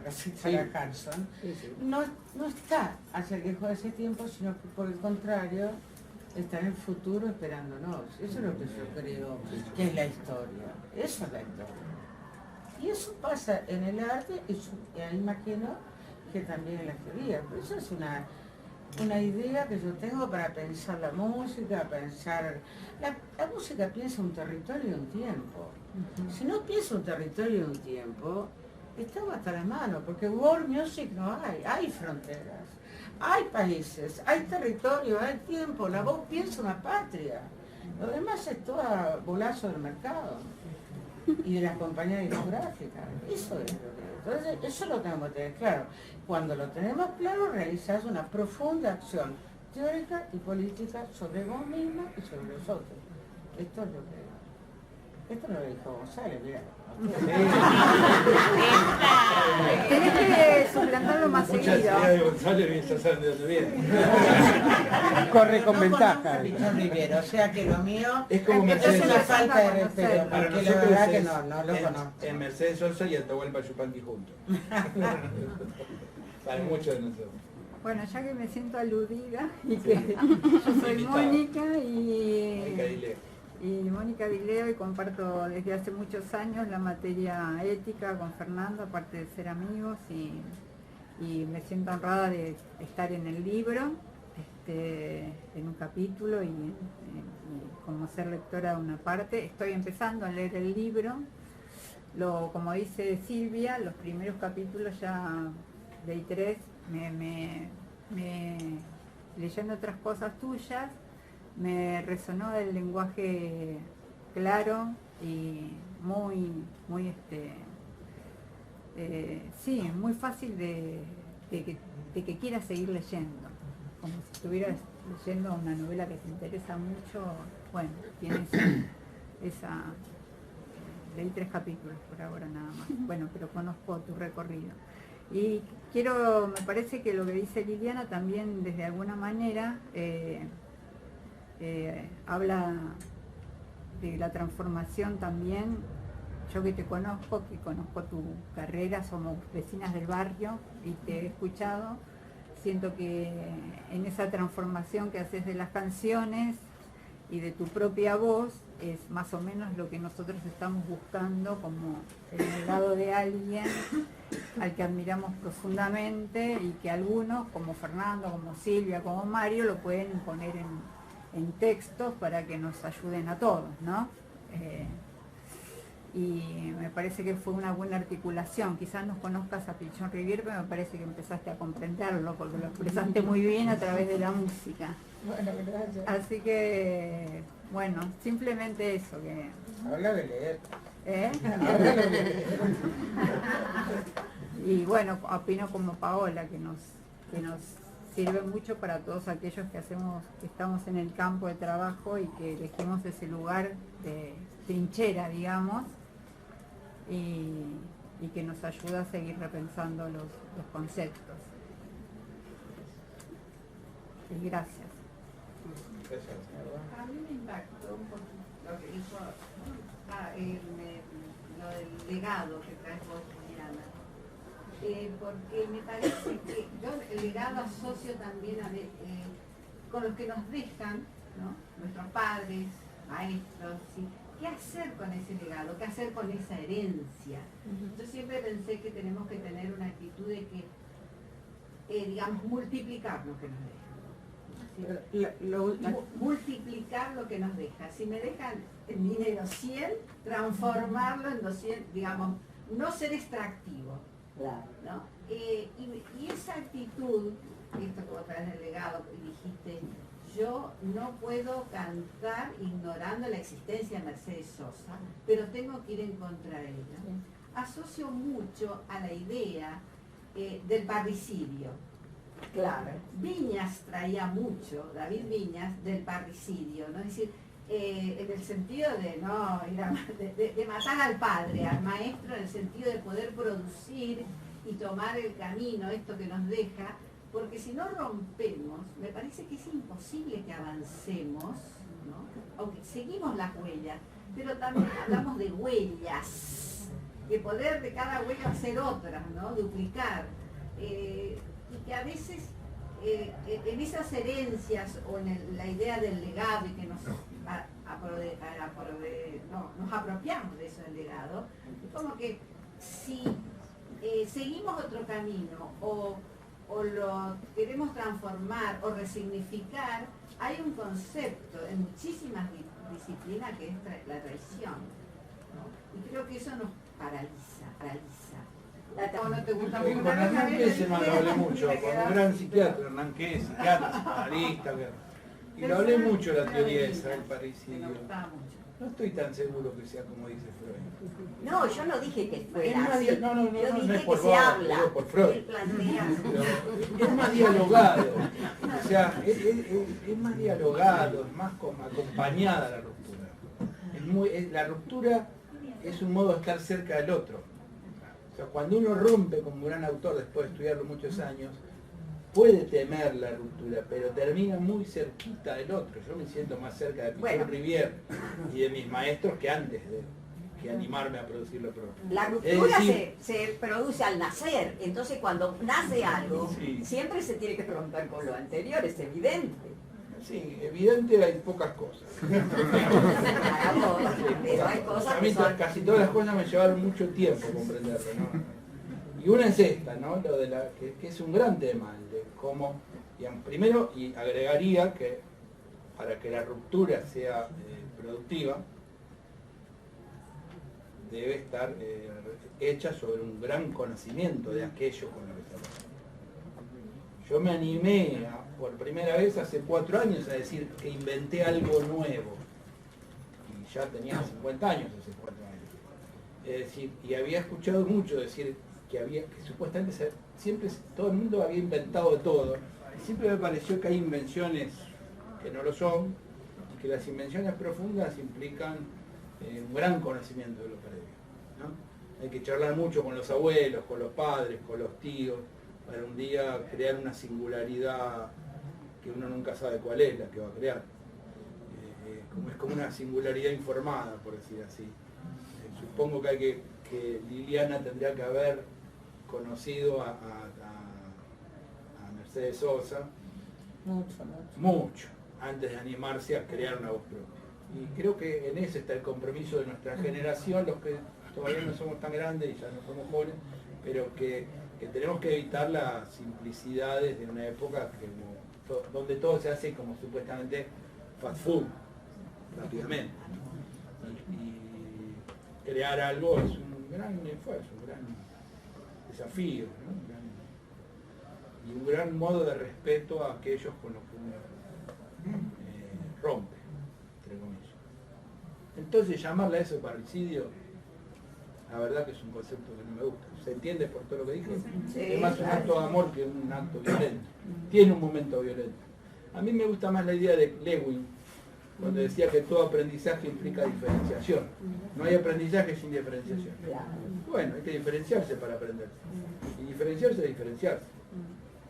por citar a Carson, no está allá lejos de ese tiempo, sino que por el contrario, está en el futuro esperándonos. Eso es lo que yo creo que es la historia. Eso es la historia. Y eso pasa en el arte y ahí imagino que también en la teoría. Pero eso es una idea que yo tengo para pensar la música, pensar... La música piensa un territorio y un tiempo. Si no piensa un territorio y un tiempo, estamos hasta la mano, porque world music no hay fronteras. Hay países, hay territorio, hay tiempo, la voz piensa una patria. Lo demás es todo bolazo del mercado y de las compañías discográficas. Eso es lo que... Entonces, eso lo tenemos que tener claro. Cuando lo tenemos claro, realizás una profunda acción teórica y política sobre vos misma y sobre los otros. Esto es lo que... Esto no lo dijo González, mirá. Tenés que suplantarlo más seguido. De González bien saber de dónde viene. Corre con ventaja. Pichón Rivière, o sea que lo mío es como es una falta de respeto, para porque la nosotros verdad que no lo conozco. En Mercedes Sosa y Atahualpa Yupanqui juntos. Para muchos de nosotros. Bueno, ya que me siento aludida y que yo soy Mónica y Mónica Dileo y comparto desde hace muchos años la materia ética con Fernando, aparte de ser amigos, y me siento honrada de estar en el libro, en un capítulo y como ser lectora de una parte. Estoy empezando a leer el libro, como dice Silvia, los primeros capítulos ya leí 3, leyendo otras cosas tuyas, me resonó el lenguaje claro y muy muy fácil de que quieras seguir leyendo, como si estuvieras leyendo una novela que te interesa mucho. Bueno, tienes esa leí 3 capítulos por ahora nada más, bueno, pero conozco tu recorrido. Y me parece que lo que dice Liliana también desde alguna manera habla de la transformación también. Yo que te conozco, que conozco tu carrera, somos vecinas del barrio y te he escuchado, siento que en esa transformación que haces de las canciones y de tu propia voz es más o menos lo que nosotros estamos buscando, como el legado de alguien al que admiramos profundamente y que algunos, como Fernando, como Silvia, como Mario, lo pueden poner en textos para que nos ayuden a todos, ¿no? Y me parece que fue una buena articulación. Quizás no conozcas a Pichón Rivière, pero me parece que empezaste a comprenderlo, porque lo expresaste muy bien a través de la música. Bueno, gracias. Así que, bueno, simplemente eso. Que... Habla de leer. Habla de leer. Y bueno, opino como Paola, que nos sirve mucho para todos aquellos que estamos en el campo de trabajo y que elegimos ese lugar de trinchera, digamos, y que nos ayuda a seguir repensando los conceptos. Y gracias. A mí me impactó un poquito lo que dijo, lo del legado que traes vos, Diana. Porque me parece que yo el legado asocio también con los que nos dejan, ¿no? Nuestros padres, maestros, ¿sí? ¿Qué hacer con ese legado? ¿Qué hacer con esa herencia? Yo siempre pensé que tenemos que tener una actitud de que, digamos, multiplicar lo que nos dejan. multiplicar lo que nos deja. Si me dejan el dinero 100, transformarlo en 200, digamos, no ser extractivo. Claro. ¿No? Y esa actitud, esto que vos traes del legado y dijiste, yo no puedo cantar ignorando la existencia de Mercedes Sosa, pero tengo que ir en contra de ella. Asocio mucho a la idea del parricidio. Claro. Viñas traía mucho, David Viñas, del parricidio, ¿no? Es decir, en el sentido de no ir de matar al padre, al maestro, en el sentido de poder producir y tomar el camino, esto que nos deja, porque si no rompemos, me parece que es imposible que avancemos, ¿no? Aunque seguimos las huellas, pero también hablamos de huellas, que poder de cada huella hacer otras, ¿no? Duplicar. Y que a veces en esas herencias o en la idea del legado y que nos apropiamos de eso del legado, como que si seguimos otro camino o lo queremos transformar o resignificar, hay un concepto en muchísimas disciplinas que es la traición, ¿no? Y creo que eso nos paraliza. Con Hernán Kesselman lo hablé mucho, con un gran psiquiatra, Hernán Kesselman, psiquiatra, psicoanalista, y lo hablé mucho la teoría esa del parricidio. No estoy tan seguro que sea como dice Freud. No, yo no dije que fuera Es más, así. no Yo dije es por que se vos, habla. digo por Freud. Él plantea. Es más dialogado, o sea, es más dialogado, es más acompañada la ruptura. La ruptura es un modo de estar cerca del otro. O sea, cuando uno rompe como gran autor después de estudiarlo muchos años, puede temer la ruptura, pero termina muy cerquita del otro. Yo me siento más cerca de Pichon Rivière y de mis maestros que antes que animarme a producir lo propio. La ruptura se produce al nacer, entonces cuando nace algo, siempre se tiene que romper con lo anterior, es evidente. Sí, evidente hay pocas cosas. Pero hay cosas a mí casi todas las cosas me llevaron mucho tiempo comprenderlo, ¿no? Y una es esta, ¿no? Lo de que es un gran tema, el de cómo, digamos, primero, y agregaría que para que la ruptura sea productiva, debe estar hecha sobre un gran conocimiento de aquello con lo que se trata. Yo me animé por primera vez hace 4 años a decir que inventé algo nuevo. Y ya tenía 50 años hace 4 años. Es decir, y había escuchado mucho decir que supuestamente siempre todo el mundo había inventado todo. Y siempre me pareció que hay invenciones que no lo son, y que las invenciones profundas implican un gran conocimiento de lo previo, ¿no? Hay que charlar mucho con los abuelos, con los padres, con los tíos, para un día crear una singularidad que uno nunca sabe cuál es la que va a crear. Es como una singularidad informada, por decir así. Supongo que Liliana tendría que haber conocido a Mercedes Sosa mucho antes de animarse a crear una voz propia. Y creo que en eso está el compromiso de nuestra generación, los que todavía no somos tan grandes y ya no somos jóvenes, pero que tenemos que evitar las simplicidades de una época donde todo se hace como supuestamente fast food, rápidamente. Y crear algo es un gran esfuerzo, un gran desafío, ¿no? Y un gran modo de respeto a aquellos con los que uno rompe, entre comillas. Entonces llamarle a eso parricidio, la verdad que es un concepto que no me gusta. ¿Se entiende por todo lo que dije? Sí, es más un acto de amor que un acto violento. Tiene un momento violento. A mí me gusta más la idea de Lewin, cuando decía que todo aprendizaje implica diferenciación. No hay aprendizaje sin diferenciación. Bueno, hay que diferenciarse para aprender. Y diferenciarse es diferenciarse.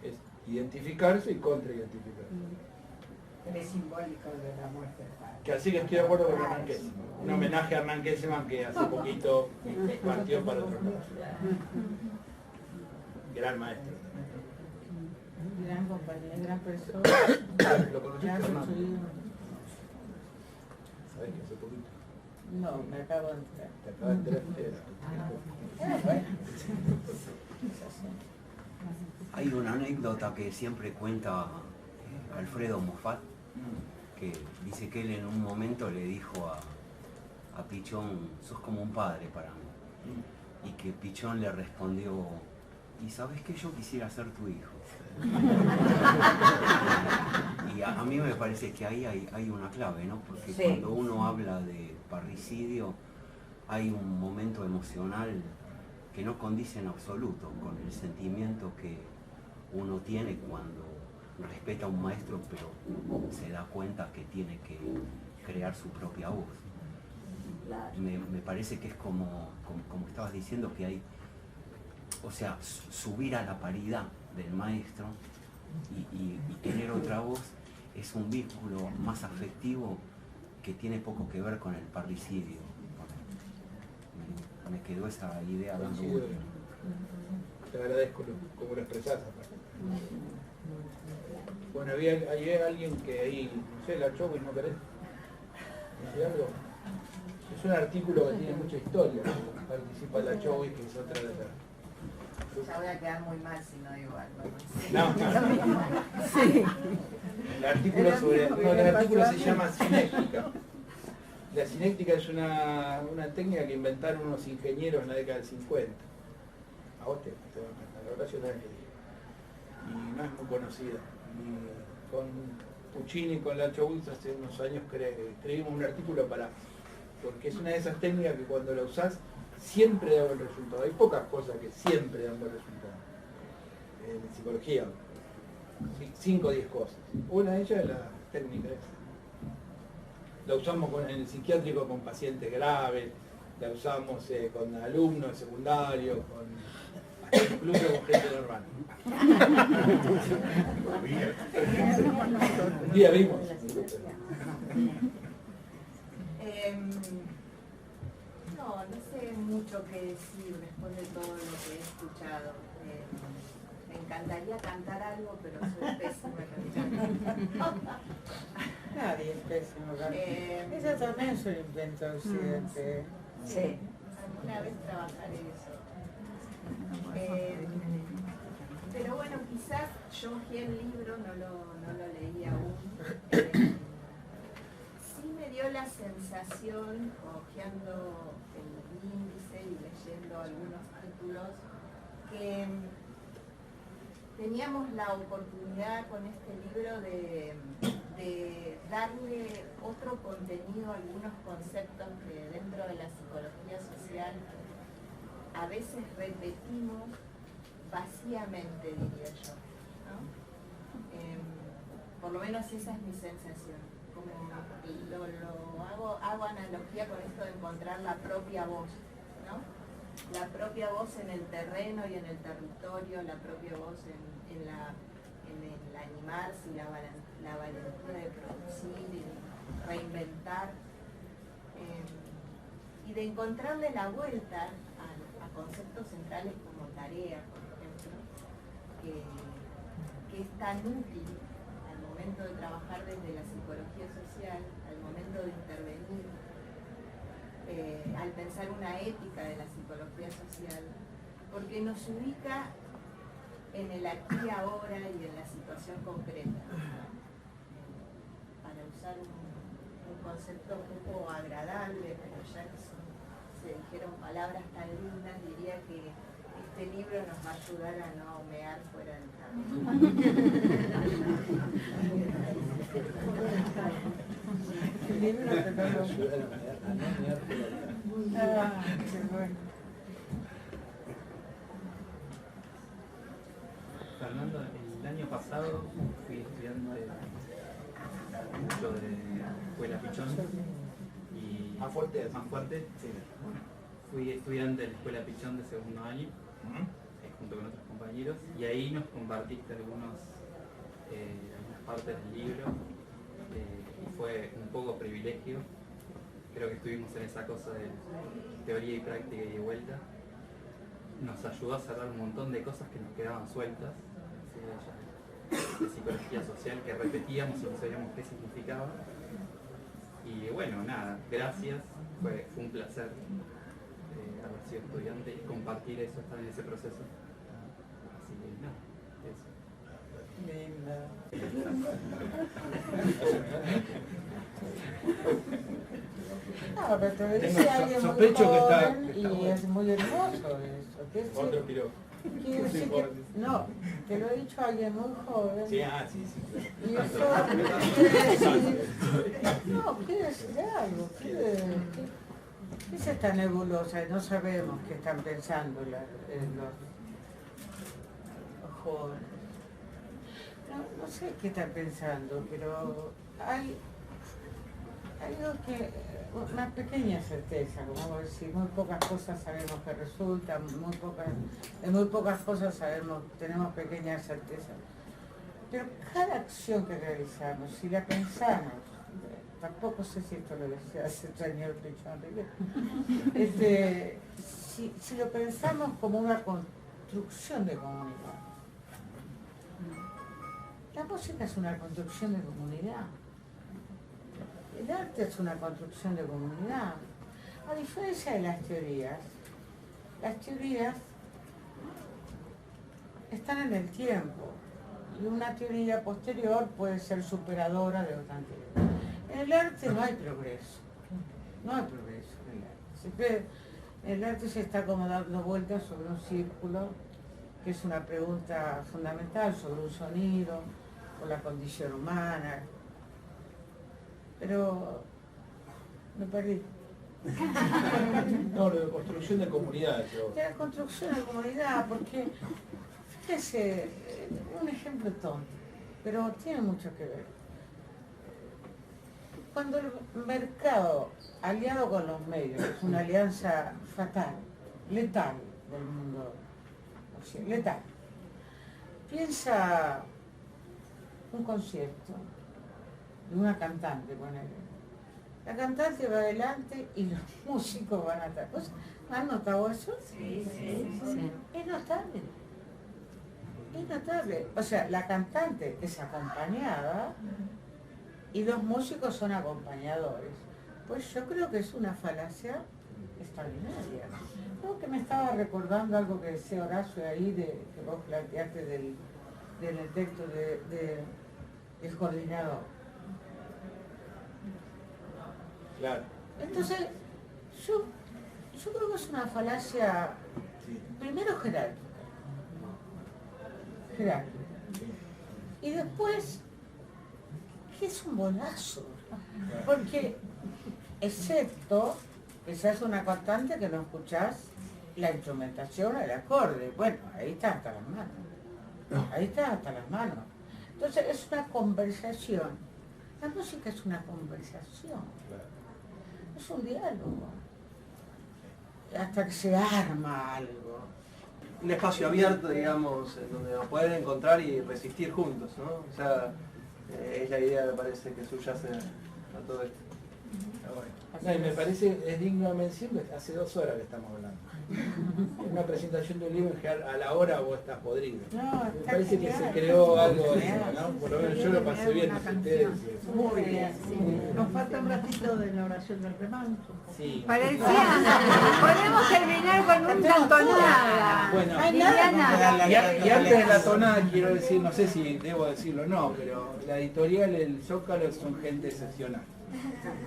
Es identificarse y contraidentificarse. Es simbólico de la muerte del padre. Que así que estoy de acuerdo con Hernán Kesselman. Un homenaje a Hernán Kesselman que hace poquito partió para otro lado. Gran maestro. Gran compañía, gran persona. ¿Lo conociste, Hernán? ¿Sabés que hace poquito? No, me acabo de entrar. Te acabas de enterar. Hay una anécdota que siempre cuenta Alfredo Moffat, que dice que él en un momento le dijo a Pichón, sos como un padre para mí. Y que Pichón le respondió, ¿y sabes qué? Yo quisiera ser tu hijo. Y a mí me parece que ahí hay una clave, ¿no? Porque Sí. cuando uno habla de parricidio, hay un momento emocional que no condice en absoluto con el sentimiento que uno tiene cuando respeta a un maestro, pero se da cuenta que tiene que crear su propia voz. Me parece que es como estabas diciendo, que hay, o sea, subir a la paridad del maestro y tener otra voz es un vínculo más afectivo que tiene poco que ver con el parricidio. Me quedó esa idea dando vuelta. Te agradezco cómo lo expresás. Bueno, había alguien que ahí, no sé, la Chowi, ¿no querés decir algo? Es un artículo que tiene mucha historia, ¿no? Participa la Chowi, que es otra de las... Ya voy a quedar muy mal si no digo algo. No. Sí. El artículo se llama cinética. La cinética es una técnica que inventaron unos ingenieros en la década del 50. A vos te va a encantar, la verdad yo no la leí. Y no es muy conocida. Y con Puccini y con la Chowiz hace unos años escribimos un artículo porque es una de esas técnicas que cuando la usás siempre da buen resultado. Hay pocas cosas que siempre dan buen resultado. En psicología, 5 o 10 cosas. Una de ellas es la técnica esa. La usamos en el psiquiátrico con pacientes graves, la usamos con alumnos de secundario, incluso con gente normal. Un día vimos. No sé mucho qué decir después de todo lo que he escuchado. Me encantaría cantar algo, pero soy pésima cantando. Nadie es pésimo. Eso también es un invento de Occidente. Sí. Alguna vez trabajaré eso. Pero bueno, quizás yo hojeé el libro, no lo leí aún. Sí me dio la sensación, hojeando el índice y leyendo algunos títulos, que teníamos la oportunidad con este libro de darle otro contenido a algunos conceptos que dentro de la psicología social a veces repetimos vacíamente, diría yo, ¿no? Por lo menos esa es mi sensación. Como hago analogía con esto de encontrar la propia voz, ¿no? La propia voz en el terreno y en el territorio, la propia voz en el animarse y la valentía de producir y reinventar, y de encontrarle la vuelta a conceptos centrales como tarea, por ejemplo, que es tan útil al momento de trabajar desde la psicología social, al momento de intervenir, al pensar una ética de la psicología social, porque nos ubica en el aquí y ahora y en la situación concreta. Para usar un concepto un poco agradable, pero ya que se dijeron palabras tan lindas, diría que este libro nos va a ayudar a no mear fuera del El libro te va a ayudar a no mear fuera del qué bueno. Fernando, el año pasado fui estudiante mucho de Escuela Pichón y ¿Más fuerte? Sí. Fui estudiante de la Escuela Pichón de segundo año, junto con otros compañeros, y ahí nos compartiste algunas partes del libro, y fue un poco privilegio. Creo que estuvimos en esa cosa de teoría y práctica y de vuelta. Nos ayudó a cerrar un montón de cosas que nos quedaban sueltas, de psicología social, que repetíamos y no sabíamos qué significaba. Y bueno, nada, gracias, fue un placer haber sido estudiante y compartir eso, estar en ese proceso. Así que nada, eso. Linda. No, pero te lo dice Tengo alguien muy sospecho que joven está y bueno. es muy hermoso eso. Otro piropo. Quiere decir que, no, te lo he dicho a alguien muy joven. Sí, sí. Y eso quiere decir, no, quiere decir algo. ¿Qué es esta nebulosa? No sabemos qué están pensando los jóvenes. No sé qué están pensando, pero hay algo que, una pequeña certeza, como decir, muy pocas cosas sabemos que resultan, en muy pocas cosas tenemos pequeñas certezas. Pero cada acción que realizamos, si la pensamos, tampoco sé si esto lo decía hace el señor Pichón, si lo pensamos como una construcción de comunidad. La música es una construcción de comunidad. El arte es una construcción de comunidad. A diferencia de las teorías están en el tiempo y una teoría posterior puede ser superadora de otra anterior. En el arte no hay progreso, en el arte. Siempre el arte se está como dando vueltas sobre un círculo, que es una pregunta fundamental sobre un sonido o la condición humana. Pero me perdí. No, lo de construcción de comunidades. La construcción de comunidad, porque fíjese, un ejemplo tonto, pero tiene mucho que ver. Cuando el mercado, aliado con los medios, es una alianza fatal, letal del mundo, o sea, letal, piensa un concierto de una cantante, ponele. La cantante va adelante y los músicos van atrás. ¿Han notado eso? Sí. Es notable. Es notable. O sea, la cantante es acompañada y los músicos son acompañadores. Pues yo creo que es una falacia extraordinaria. Creo que me estaba recordando algo que decía Horacio ahí, que vos planteaste del texto del coordinador. Claro. Entonces, yo creo que es una falacia, primero jerárquica. Y después, que es un bolazo. Porque, excepto que seas una cantante que no escuchás la instrumentación, el acorde. Bueno, ahí está hasta las manos. Ahí está hasta las manos. Entonces, es una conversación. La música es una conversación. Es un diálogo. Hasta que se arma algo. Un espacio abierto, digamos, en donde nos pueden encontrar y resistir juntos, ¿no? O sea, es la idea, me parece, que subyace a todo esto. No, y me parece, es digno de mención que hace 2 horas que estamos hablando. Es una presentación de un libro en general, a la hora vos estás podrido. Me parece que se creó algo, ¿no? Por lo menos yo lo pasé bien, no sé ustedes. Muy bien. Nos falta un ratito de la oración del remanso. Sí. Parecía, podemos terminar con una tonada. Bueno, Liliana. y antes de la tonada quiero decir, no sé si debo decirlo o no, pero la editorial El Zócalo son gente excepcional.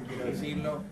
Quiero decirlo,